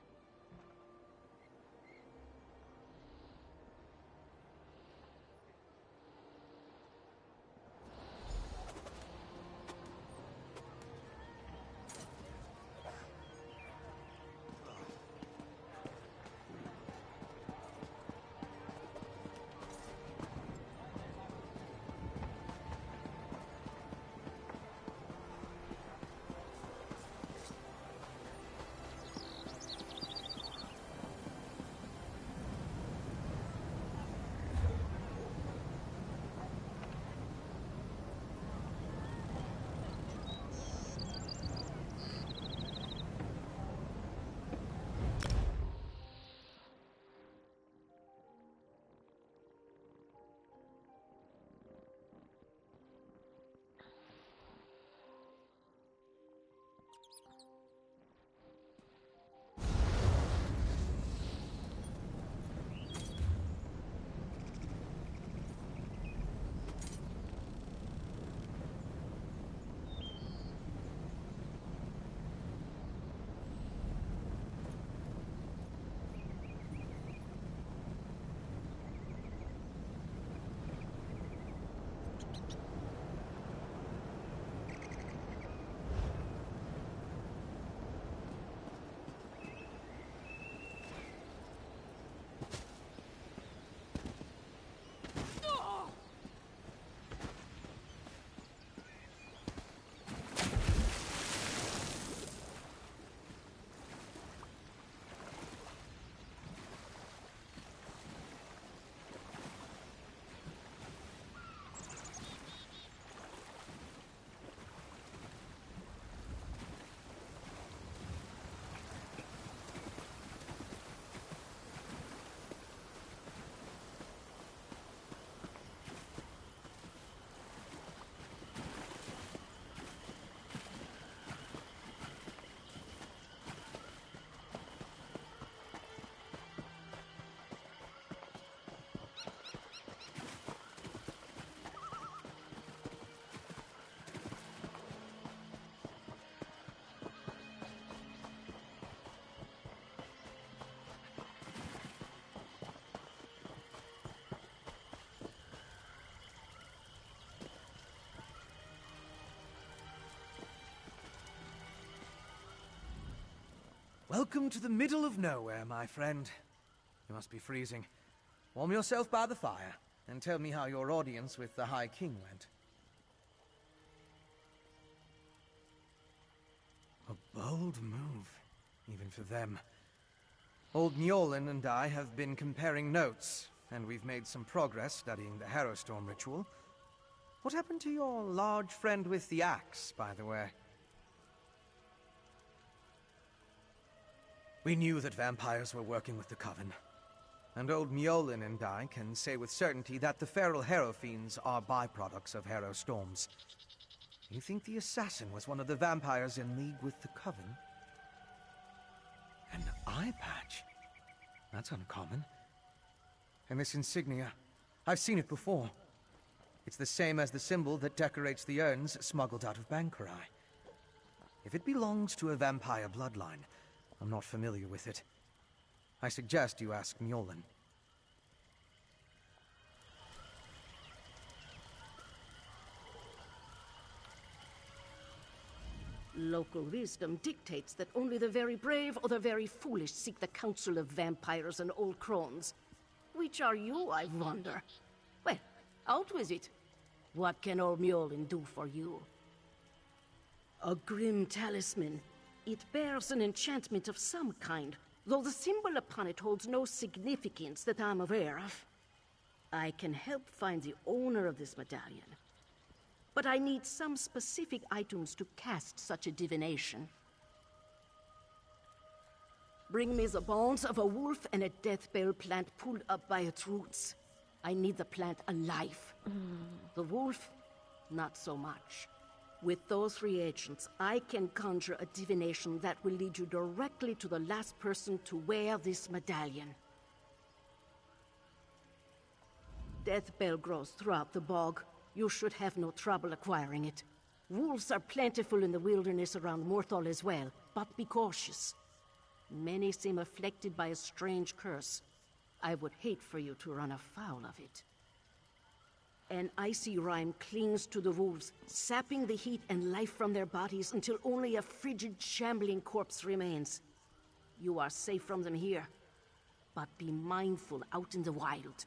Welcome to the middle of nowhere, my friend. You must be freezing. Warm yourself by the fire, and tell me how your audience with the High King went. A bold move, even for them. Old Mjolnir and I have been comparing notes, and we've made some progress studying the Harrowstorm ritual. What happened to your large friend with the axe, by the way? We knew that vampires were working with the Coven. And old Mjolnir and I can say with certainty that the feral Harrow Fiends are byproducts of Harrowstorms. You think the assassin was one of the vampires in league with the Coven? An eye patch? That's uncommon. And this insignia, I've seen it before. It's the same as the symbol that decorates the urns smuggled out of Bankurai. If it belongs to a vampire bloodline, I'm not familiar with it. I suggest you ask Mjolnir. Local wisdom dictates that only the very brave or the very foolish seek the counsel of vampires and old crones. Which are you, I wonder? Well, out with it. What can old Mjolnir do for you? A grim talisman. It bears an enchantment of some kind, though the symbol upon it holds no significance that I'm aware of. I can help find the owner of this medallion, but I need some specific items to cast such a divination. Bring me the bones of a wolf and a death bell plant pulled up by its roots. I need the plant alive. The wolf, not so much. With those reagents, I can conjure a divination that will lead you directly to the last person to wear this medallion. Death bell grows throughout the bog. You should have no trouble acquiring it. Wolves are plentiful in the wilderness around Morthal as well, but be cautious. Many seem afflicted by a strange curse. I would hate for you to run afoul of it. An icy rime clings to the wolves, sapping the heat and life from their bodies until only a frigid, shambling corpse remains. You are safe from them here, but be mindful out in the wild.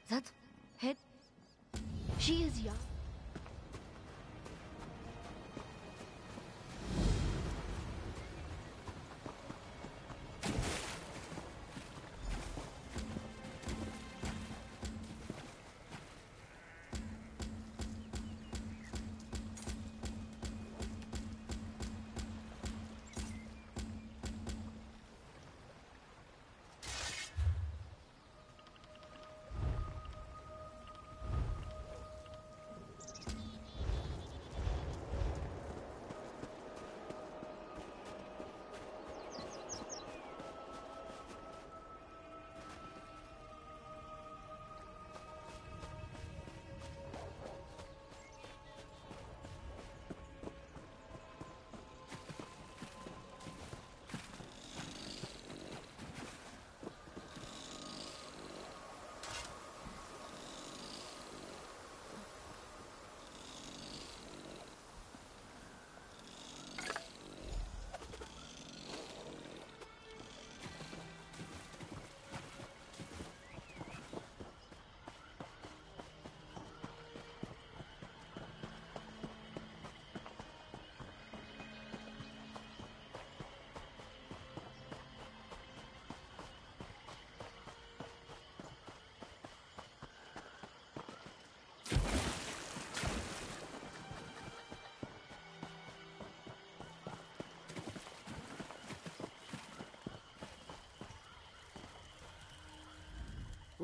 That head? She is young.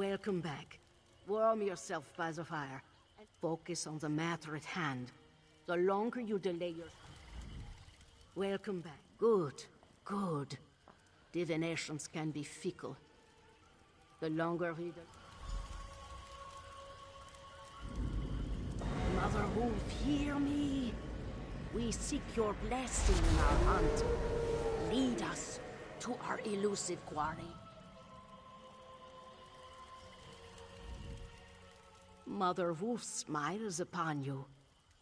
Welcome back. Warm yourself by the fire, and focus on the matter at hand. The longer you delay your... Welcome back. Good, good. Divinations can be fickle. The longer we... Mother Wolf, hear me. We seek your blessing in our hunt. Lead us to our elusive quarry. Mother Wolf smiles upon you.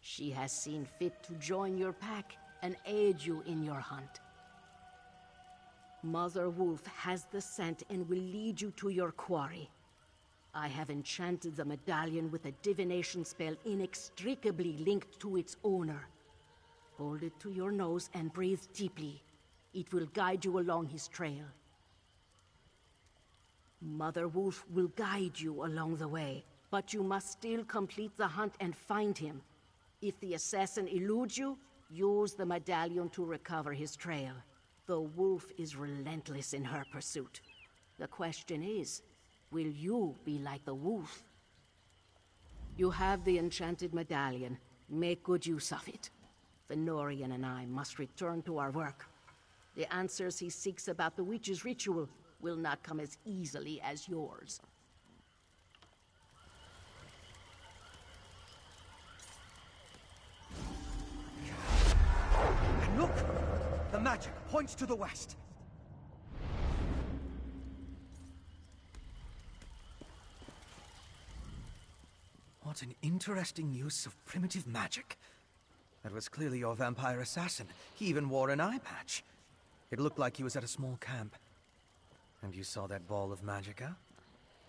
She has seen fit to join your pack and aid you in your hunt. Mother Wolf has the scent and will lead you to your quarry. I have enchanted the medallion with a divination spell inextricably linked to its owner. Hold it to your nose and breathe deeply. It will guide you along his trail. Mother Wolf will guide you along the way, but you must still complete the hunt and find him. If the assassin eludes you, use the medallion to recover his trail. The wolf is relentless in her pursuit. The question is, will you be like the wolf? You have the enchanted medallion. Make good use of it. Fenorian and I must return to our work. The answers he seeks about the witch's ritual will not come as easily as yours. And look! The magic points to the west. What an interesting use of primitive magic. That was clearly your vampire assassin. He even wore an eye patch. It looked like he was at a small camp. And you saw that ball of magicka?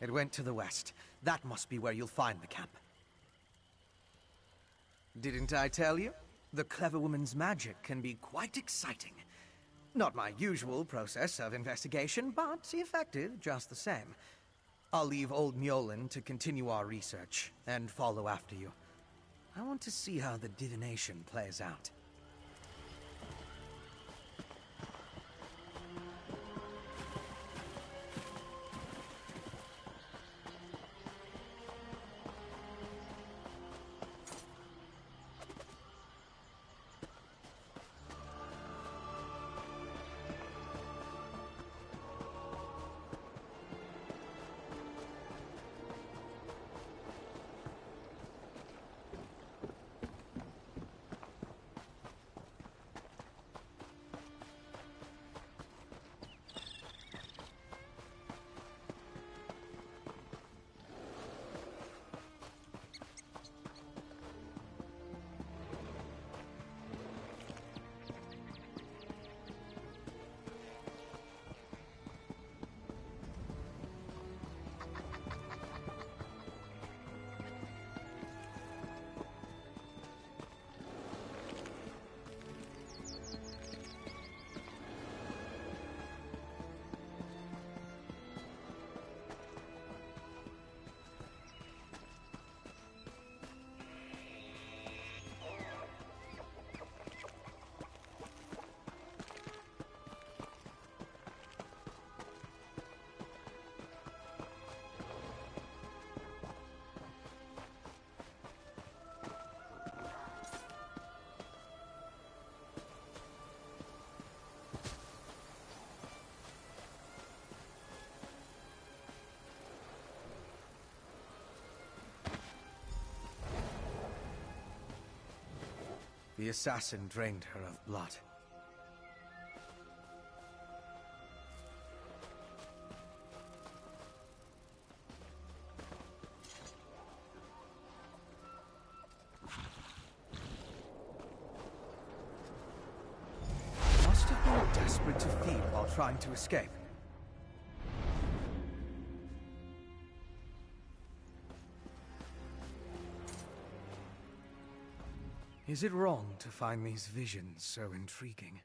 It went to the west. That must be where you'll find the camp. Didn't I tell you? The clever woman's magic can be quite exciting. Not my usual process of investigation, but effective just the same. I'll leave old Mjolnir to continue our research and follow after you. I want to see how the divination plays out. The assassin drained her of blood. Must have been desperate to feed while trying to escape. Is it wrong to find these visions so intriguing?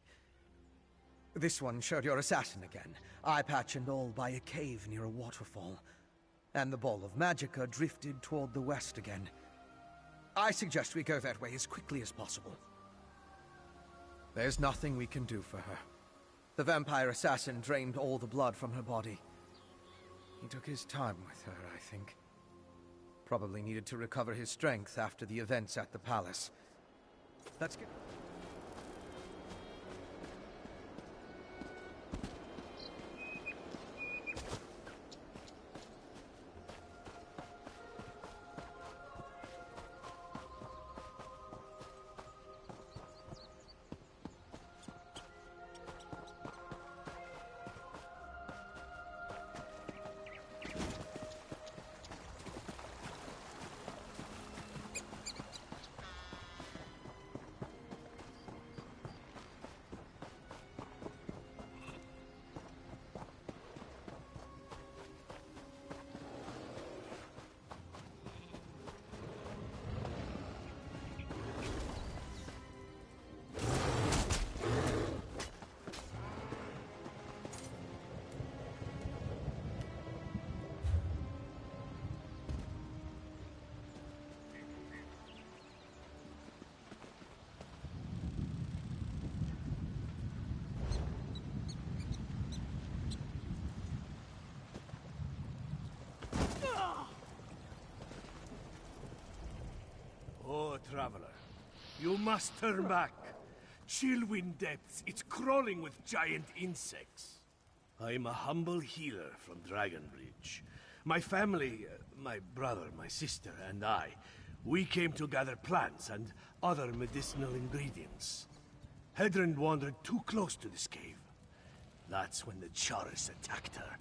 This one showed your assassin again, eye patch and all, by a cave near a waterfall. And the ball of magicka drifted toward the west again. I suggest we go that way as quickly as possible. There's nothing we can do for her. The vampire assassin drained all the blood from her body. He took his time with her, I think. Probably needed to recover his strength after the events at the palace. Let's get... Oh, traveler, you must turn back. Chillwind Depths, it's crawling with giant insects. I'm a humble healer from Dragonbridge. My family, my brother, my sister, and I, we came to gather plants and other medicinal ingredients. Hedron wandered too close to this cave. That's when the Charis attacked her.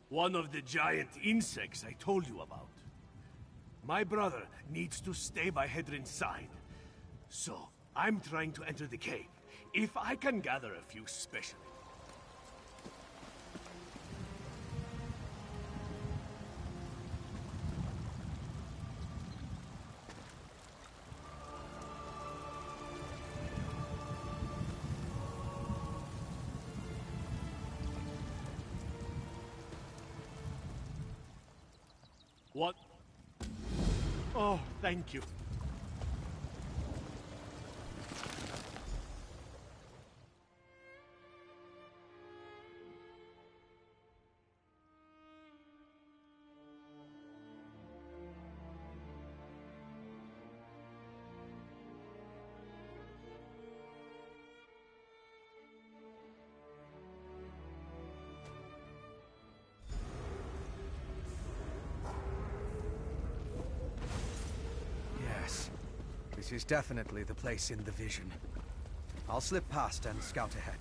One of the giant insects I told you about. My brother needs to stay by Hedron's side. So, I'm trying to enter the cave. If I can gather a few specimens. What? Oh, thank you. This is definitely the place in the vision. I'll slip past and scout ahead.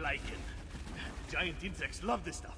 lichen. Giant insects love this stuff.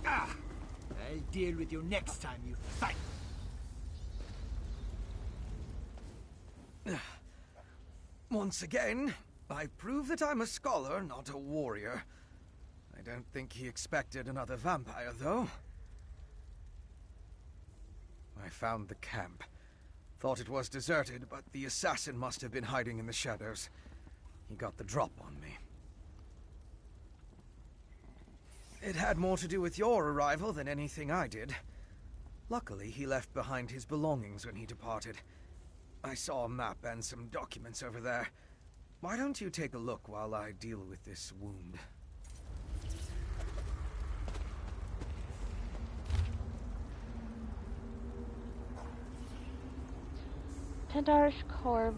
I'll deal with you next time you fight. Once again, I prove that I'm a scholar, not a warrior. I don't think he expected another vampire, though. I found the camp. Thought it was deserted, but the assassin must have been hiding in the shadows. He got the drop on me. It had more to do with your arrival than anything I did. Luckily, he left behind his belongings when he departed. I saw a map and some documents over there. Why don't you take a look while I deal with this wound? Pentarish Corb.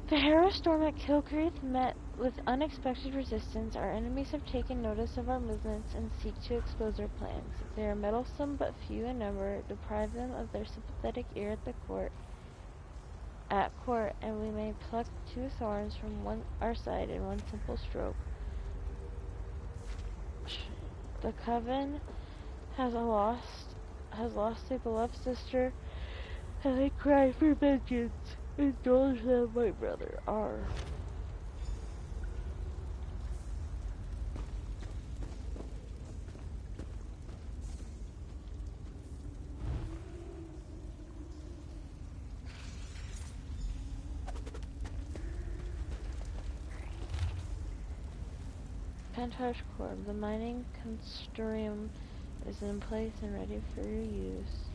The Hera storm at Kilgreath met with unexpected resistance. Our enemies have taken notice of our movements and seek to expose our plans. They are meddlesome but few in number. Deprive them of their sympathetic ear at court, and we may pluck 2 thorns from our side in one simple stroke. The Coven has lost a beloved sister, and they cry for vengeance. Indulge them, my brother. R. Pentarish Corp. The mining consortium is in place and ready for your use.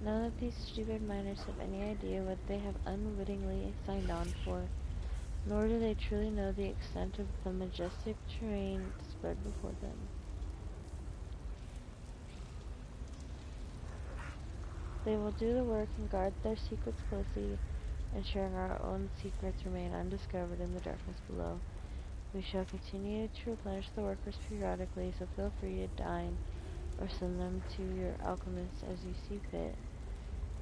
None of these stupid miners have any idea what they have unwittingly signed on for, nor do they truly know the extent of the majestic terrain spread before them. They will do the work and guard their secrets closely, ensuring our own secrets remain undiscovered in the darkness below. We shall continue to replenish the workers periodically, so feel free to dine or send them to your alchemists as you see fit.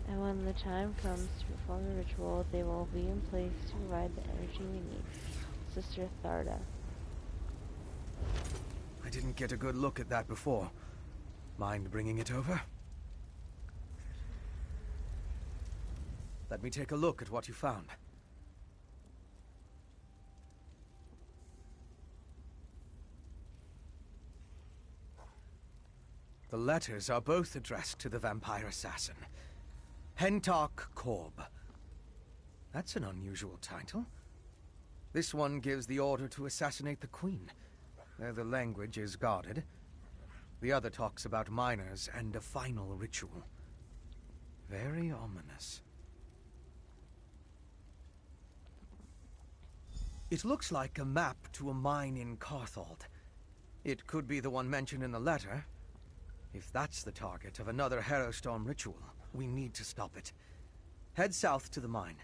And when the time comes to perform the ritual, they will be in place to provide the energy we need. Sister Tharda. I didn't get a good look at that before. Mind bringing it over? Let me take a look at what you found. The letters are both addressed to the vampire assassin. Hentark Korb. That's an unusual title. This one gives the order to assassinate the Queen, though the language is guarded. The other talks about miners and a final ritual. Very ominous. It looks like a map to a mine in Carthald. It could be the one mentioned in the letter. If that's the target of another Harrowstorm ritual, we need to stop it. Head south to the mine.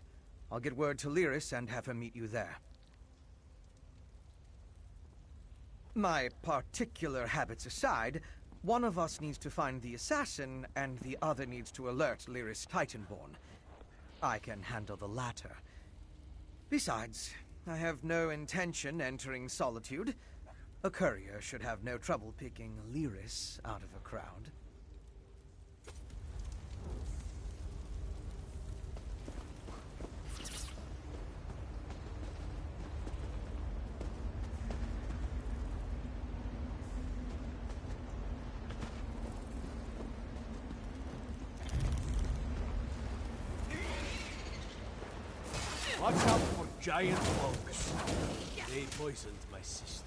I'll get word to Lyris and have her meet you there. My particular habits aside, one of us needs to find the assassin, and the other needs to alert Lyris Titanborn. I can handle the latter. Besides, I have no intention entering Solitude. A courier should have no trouble picking Lyris out of a crowd. Watch out for giant bugs. They poisoned my sister.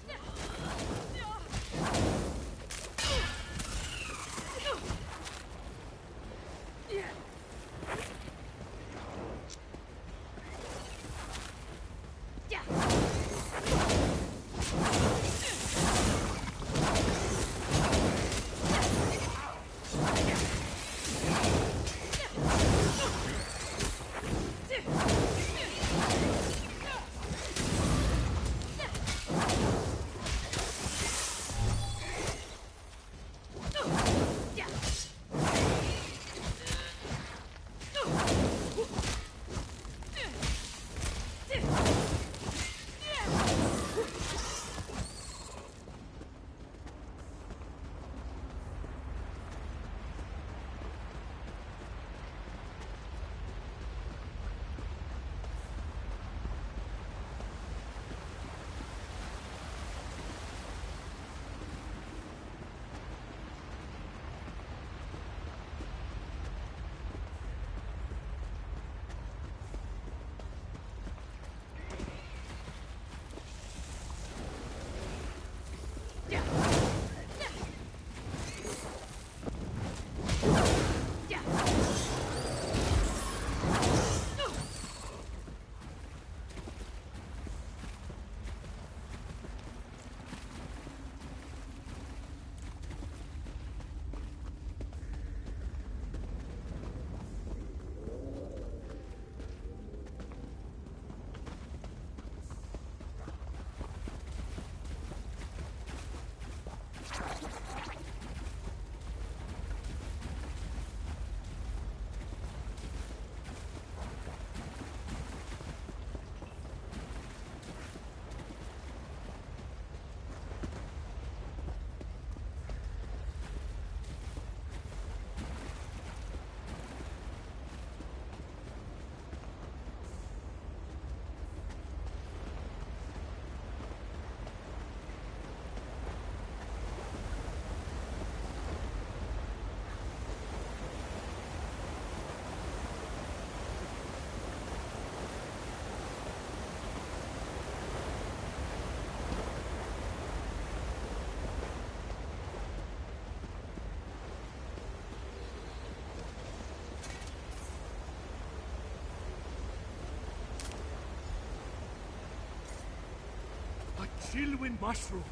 Chillwind mushroom.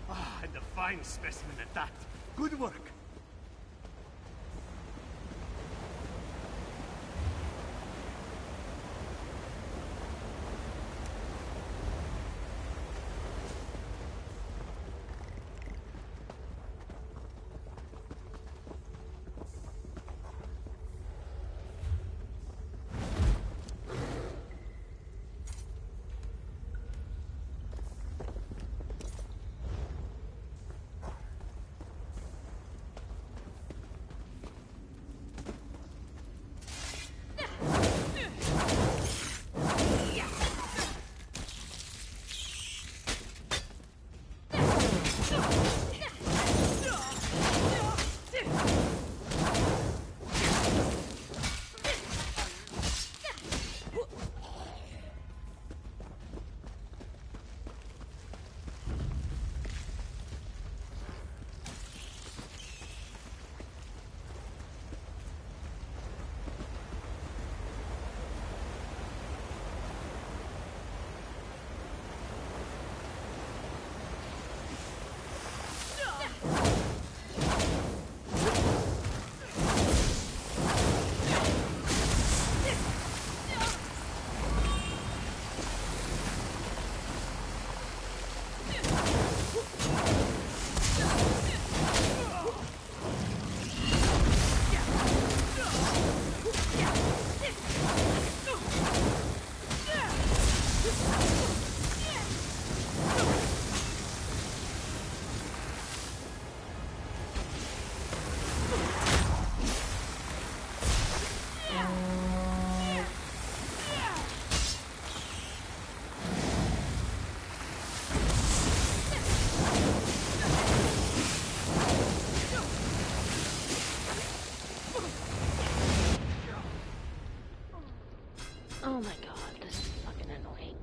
Ah, and a fine specimen at that. Good work. Oh my god, this is fucking annoying.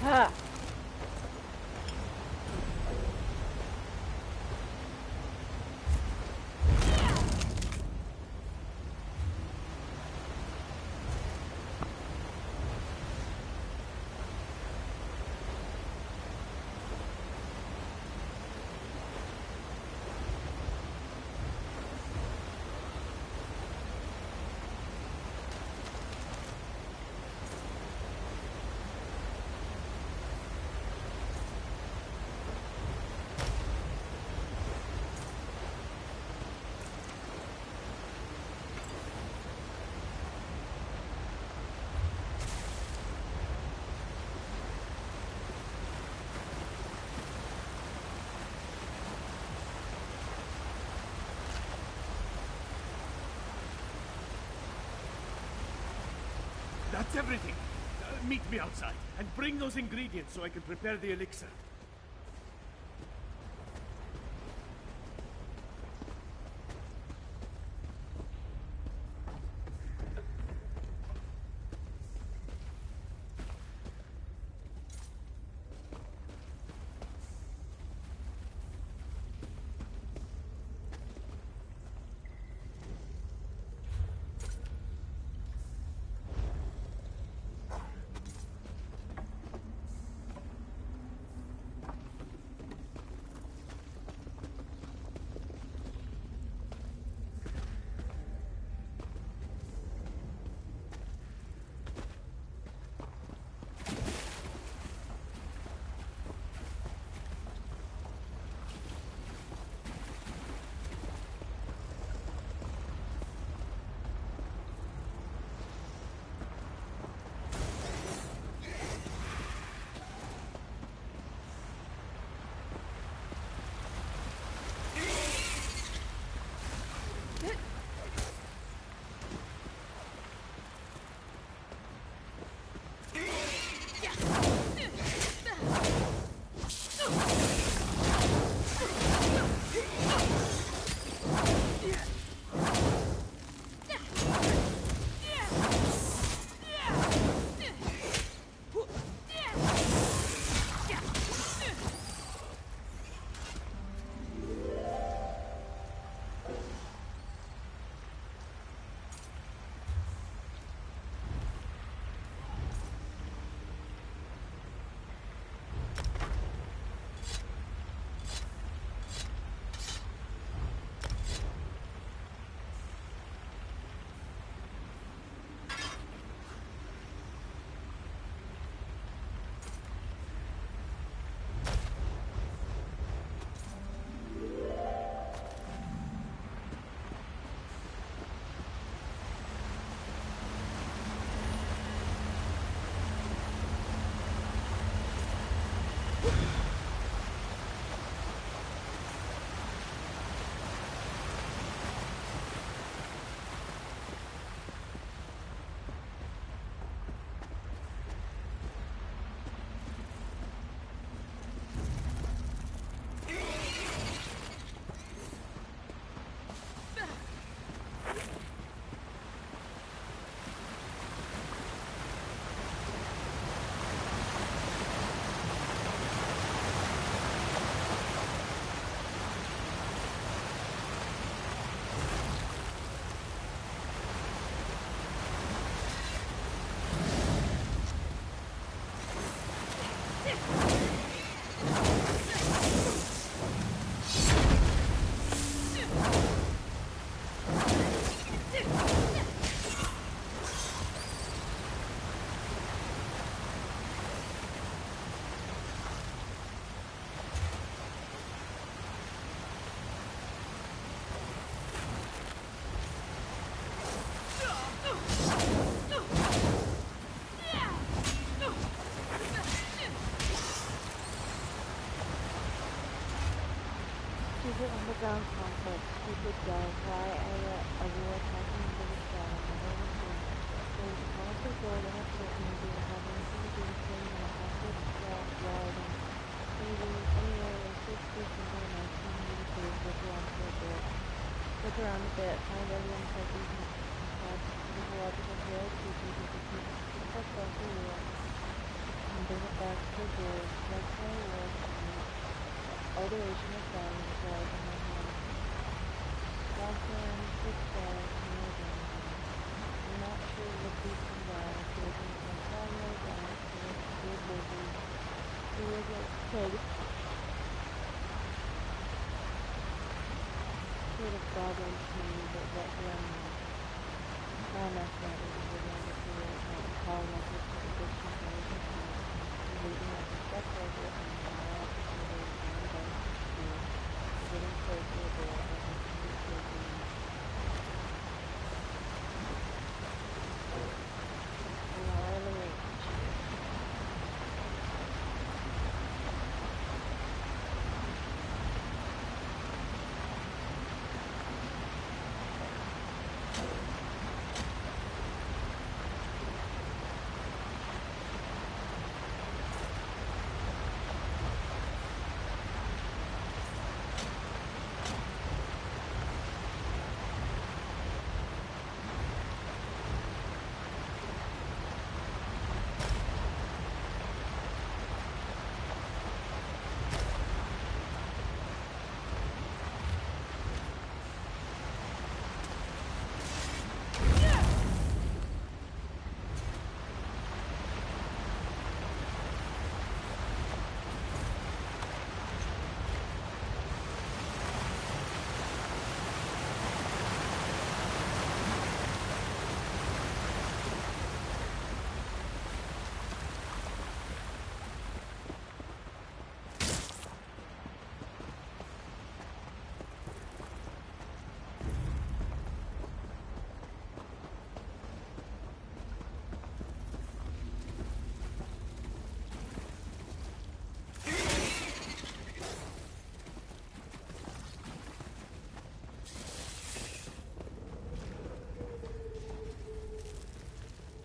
Ah. That's everything. Meet me outside, and bring those ingredients so I can prepare the elixir. secret underground complex. Stupid guy. Why are you attacking the British guy? There is a powerful gold and a certainty of having anything to do with things in a hostage yard and anyway, it's just something nice and you to do. Look around a bit. Find evidence that these mythological tales teach you to keep yourself close to you and bring it back to the doors. That's my word. Alteration of value is right in my hand. Lockdown, success, amazing. I'm not sure what these things are. If there's a family, dance, good busy. He was like pig. Sort of bothering to me, but what do I know? My mathematics is a wonderful call message to the big intelligence and leading up a step over and now opportunity to find out to getting close to the door and to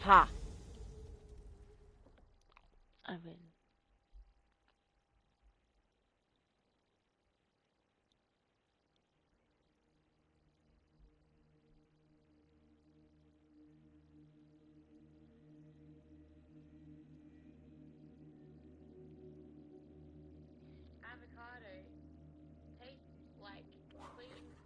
Ha! I win. Avocado tastes like clean.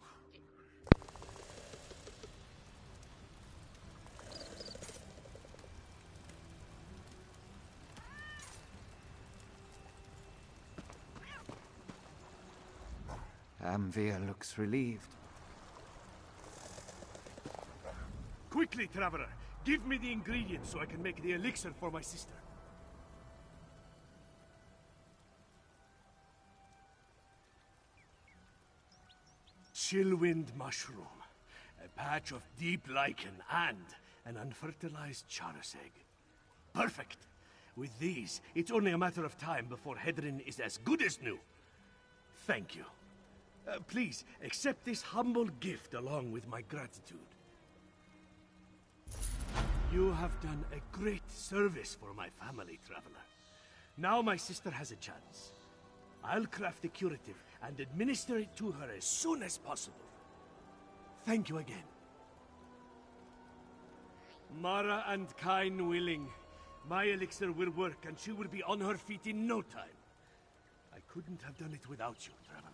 Amvir looks relieved. Quickly, Traveler! Give me the ingredients so I can make the elixir for my sister. Chillwind mushroom, a patch of deep lichen, and an unfertilized charos egg. Perfect! With these, it's only a matter of time before Hedrin is as good as new. Thank you. Please, accept this humble gift along with my gratitude. You have done a great service for my family, Traveler. Now my sister has a chance. I'll craft a curative and administer it to her as soon as possible. Thank you again. Mara and Kain willing, my elixir will work and she will be on her feet in no time. I couldn't have done it without you, Traveler.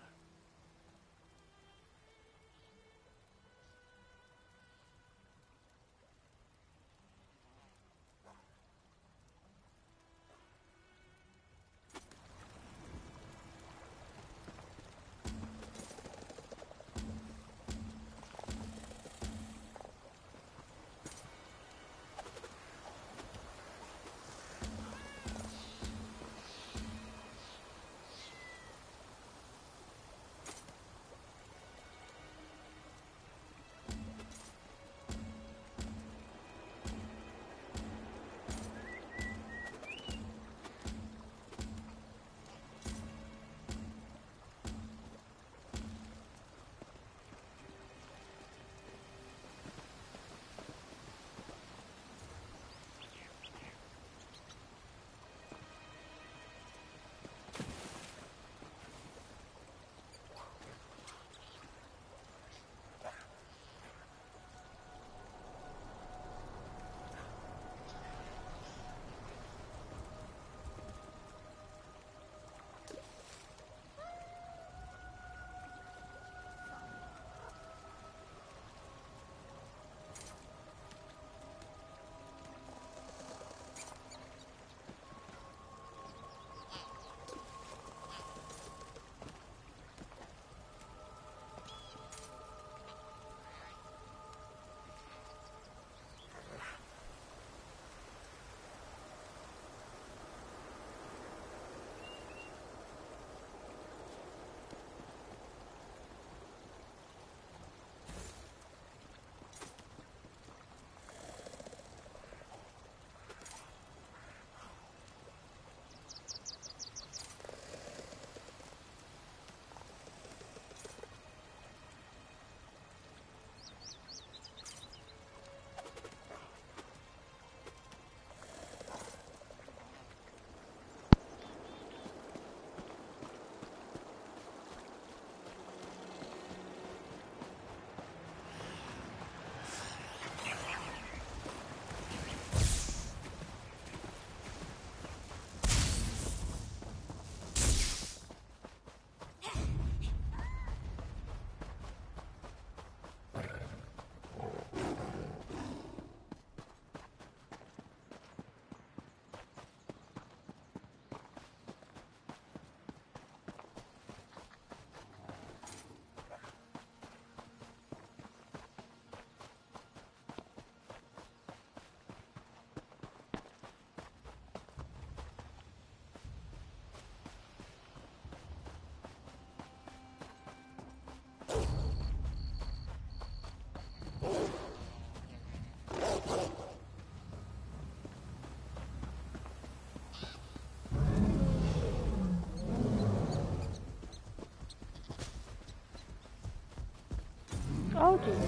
told you.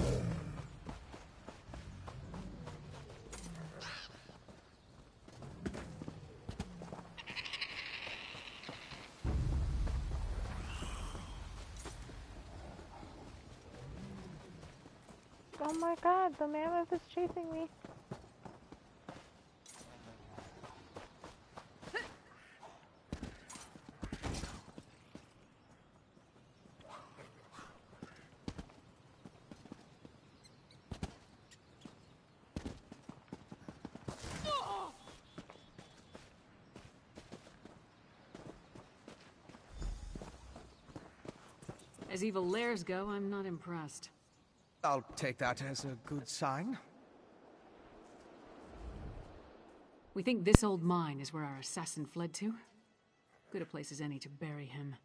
Oh my god, the mammoth is chasing me. As evil lairs go, I'm not impressed. I'll take that as a good sign. We think this old mine is where our assassin fled to? Good a place as any to bury him.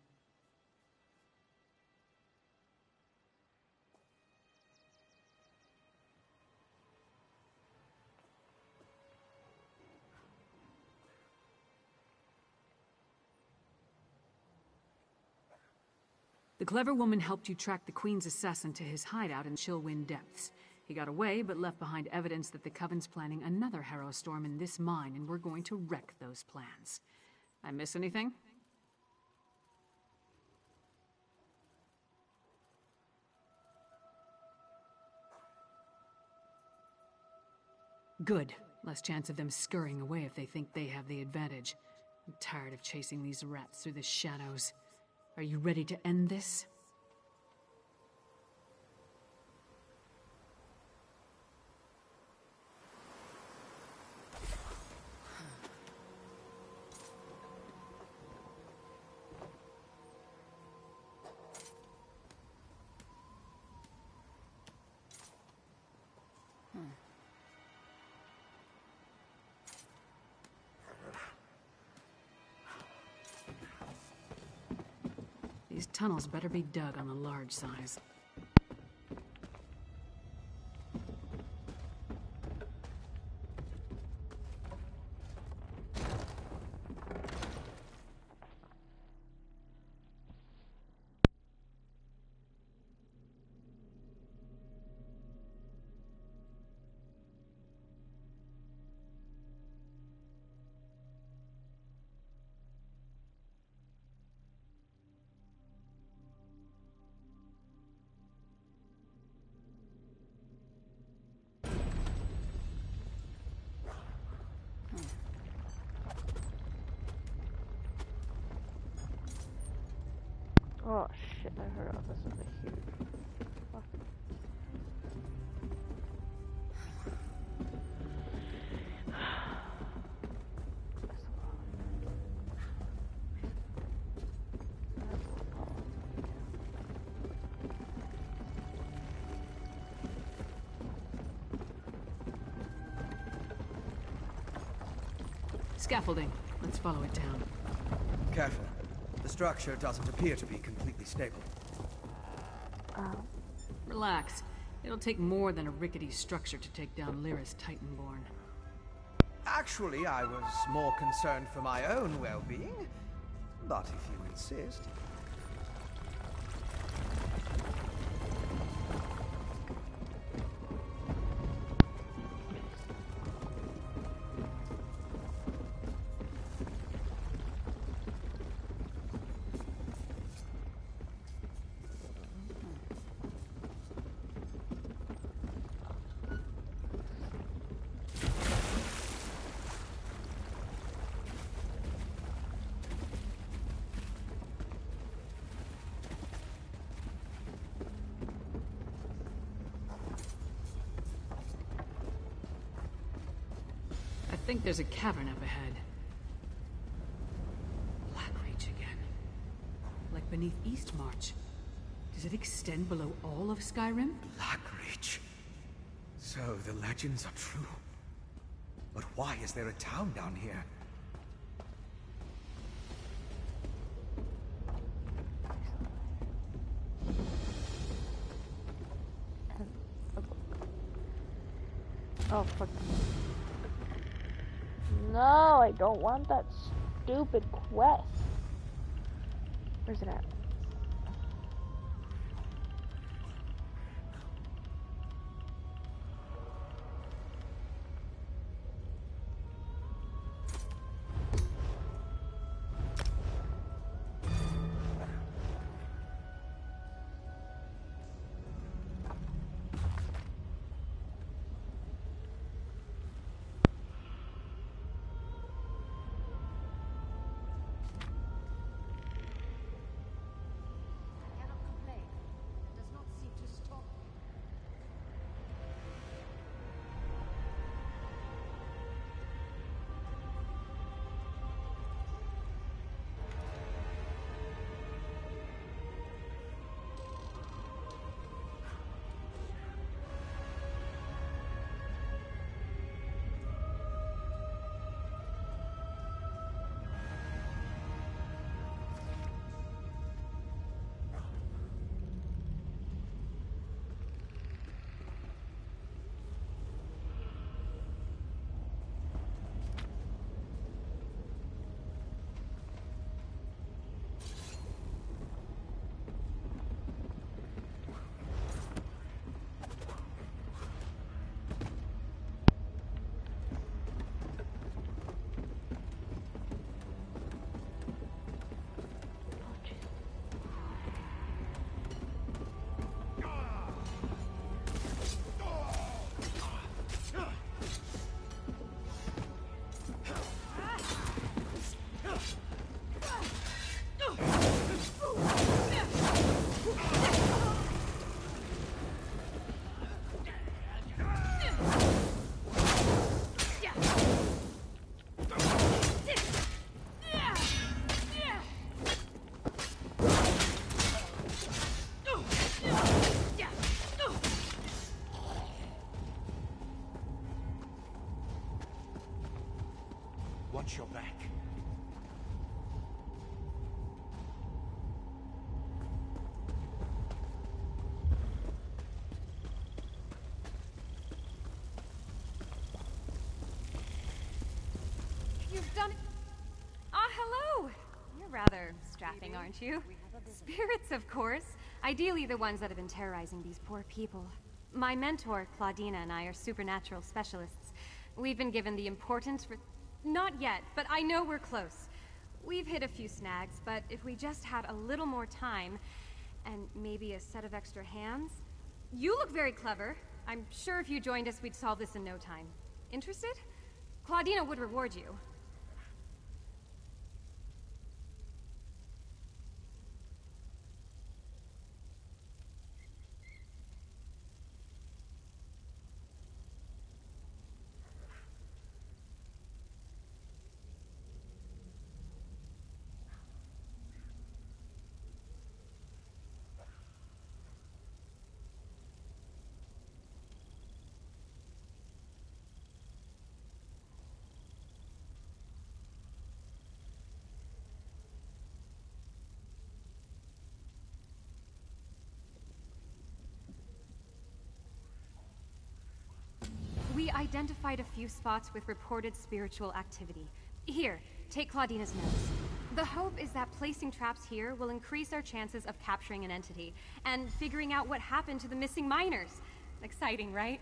The clever woman helped you track the Queen's assassin to his hideout in Chillwind Depths. He got away, but left behind evidence that the Coven's planning another Harrow Storm in this mine, and we're going to wreck those plans. I miss anything? Good. Less chance of them scurrying away if they think they have the advantage. I'm tired of chasing these rats through the shadows. Are you ready to end this? These tunnels better be dug on the large size. Oh shit, I heard all this over here. Fuck. Scaffolding. Let's follow it down. Careful. The structure doesn't appear to be completely stable. Relax. It'll take more than a rickety structure to take down Lyra's Titanborn. Actually, I was more concerned for my own well-being. But if you insist... I think there's a cavern up ahead. Blackreach again. Like beneath Eastmarch. Does it extend below all of Skyrim? Blackreach. So the legends are true. But why is there a town down here? Oh, fuck. No, I don't want that stupid quest. Where's it at? stunning... Ah, hello! You're rather strapping, aren't you? Spirits, of course. Ideally, the ones that have been terrorizing these poor people. My mentor, Claudina, and I are supernatural specialists. We've been given the important... Not yet, but I know we're close. We've hit a few snags, but if we just had a little more time, and maybe a set of extra hands... You look very clever. I'm sure if you joined us, we'd solve this in no time. Interested? Claudina would reward you. We identified a few spots with reported spiritual activity. Here, take Claudina's notes. The hope is that placing traps here will increase our chances of capturing an entity, and figuring out what happened to the missing miners. Exciting, right?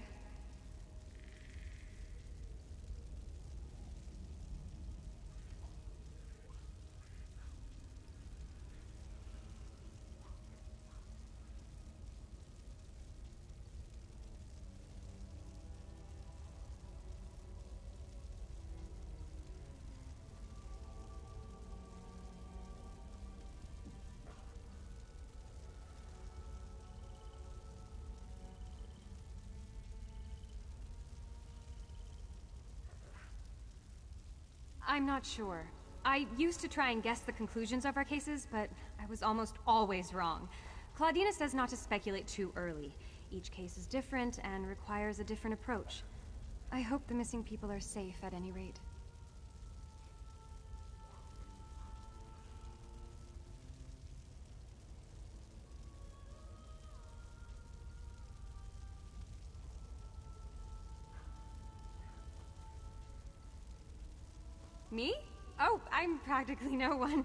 I'm not sure. I used to try and guess the conclusions of our cases, but I was almost always wrong. Claudina says not to speculate too early. Each case is different and requires a different approach. I hope the missing people are safe at any rate. Me? Oh, I'm practically no one.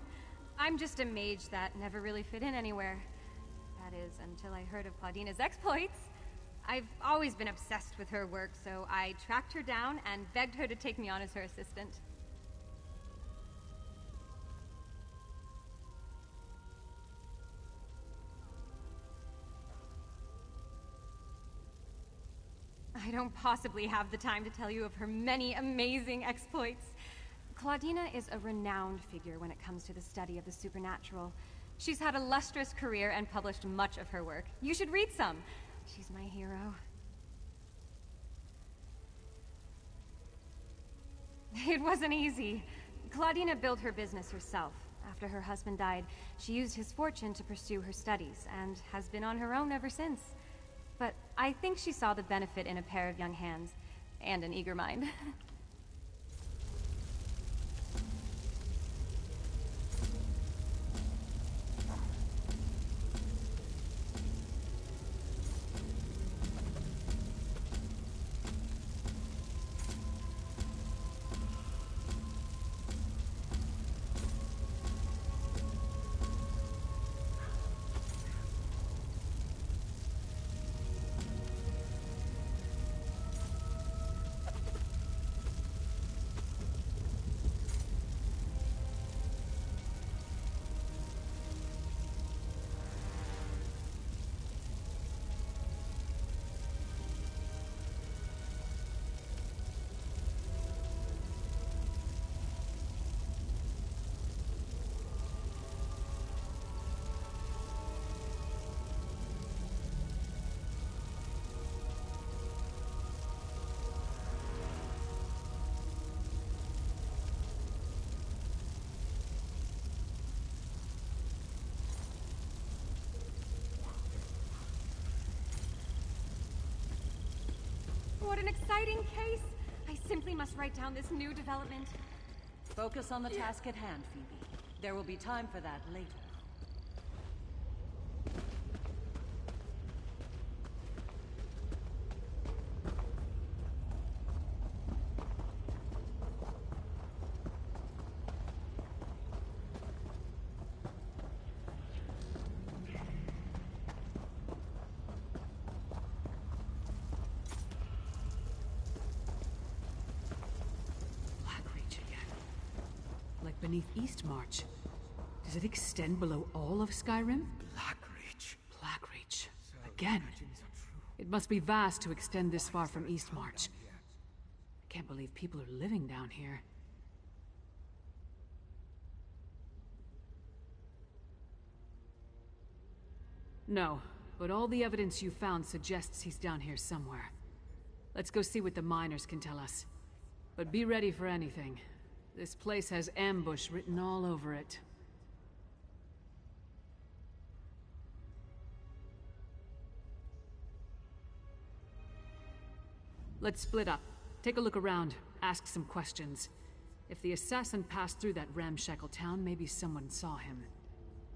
I'm just a mage that never really fit in anywhere. That is, until I heard of Claudina's exploits. I've always been obsessed with her work, so I tracked her down and begged her to take me on as her assistant. I don't possibly have the time to tell you of her many amazing exploits. Claudina is a renowned figure when it comes to the study of the supernatural. She's had a lustrous career and published much of her work. You should read some. She's my hero. It wasn't easy. Claudina built her business herself. After her husband died, she used his fortune to pursue her studies, and has been on her own ever since. But I think she saw the benefit in a pair of young hands, and an eager mind. What an exciting case! I simply must write down this new development. Focus on the task at hand, Phoebe. There will be time for that later. beneath Eastmarch. Does it extend below all of Skyrim? Blackreach. Blackreach. Again. It must be vast to extend this far from Eastmarch. I can't believe people are living down here. No, but all the evidence you found suggests he's down here somewhere. Let's go see what the miners can tell us. But be ready for anything. This place has ambush written all over it. Let's split up. Take a look around. Ask some questions. If the assassin passed through that ramshackle town, maybe someone saw him.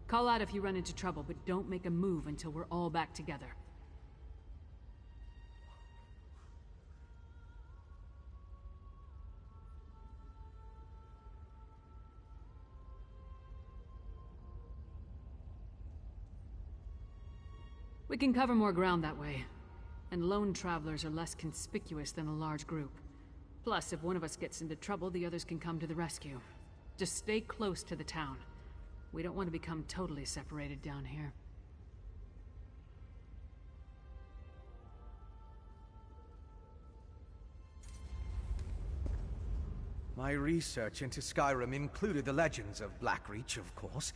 Call out if you run into trouble, but don't make a move until we're all back together. We can cover more ground that way. And lone travelers are less conspicuous than a large group. Plus, if one of us gets into trouble, the others can come to the rescue. Just stay close to the town. We don't want to become totally separated down here. My research into Skyrim included the legends of Blackreach, of course,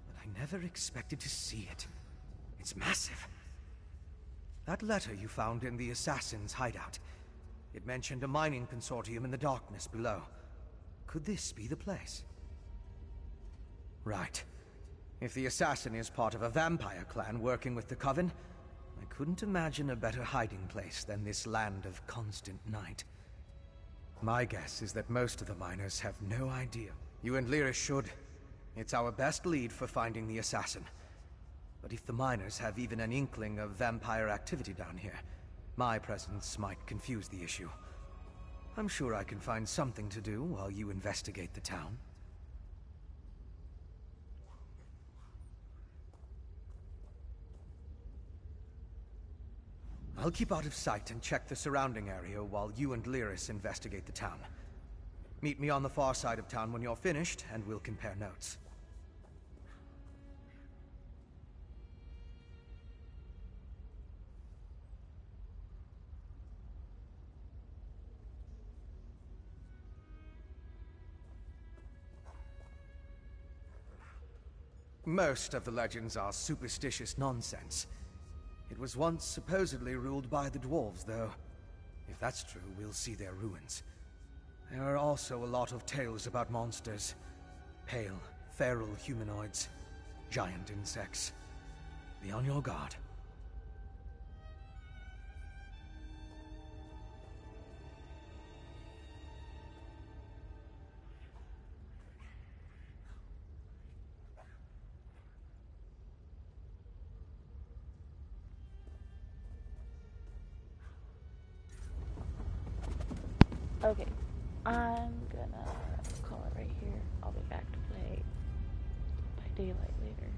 but I never expected to see it. It's massive. That letter you found in the Assassin's hideout, it mentioned a mining consortium in the darkness below. Could this be the place? Right. If the Assassin is part of a vampire clan working with the Coven, I couldn't imagine a better hiding place than this land of constant night. My guess is that most of the miners have no idea. You and Lyris should. It's our best lead for finding the Assassin. But if the miners have even an inkling of vampire activity down here, my presence might confuse the issue. I'm sure I can find something to do while you investigate the town. I'll keep out of sight and check the surrounding area while you and Lyris investigate the town. Meet me on the far side of town when you're finished, and we'll compare notes. Most of the legends are superstitious nonsense. It was once supposedly ruled by the dwarves, though. If that's true, we'll see their ruins. There are also a lot of tales about monsters. Pale, feral humanoids, giant insects. Be on your guard. Okay, I'm gonna call it right here. I'll be back to play by daylight later.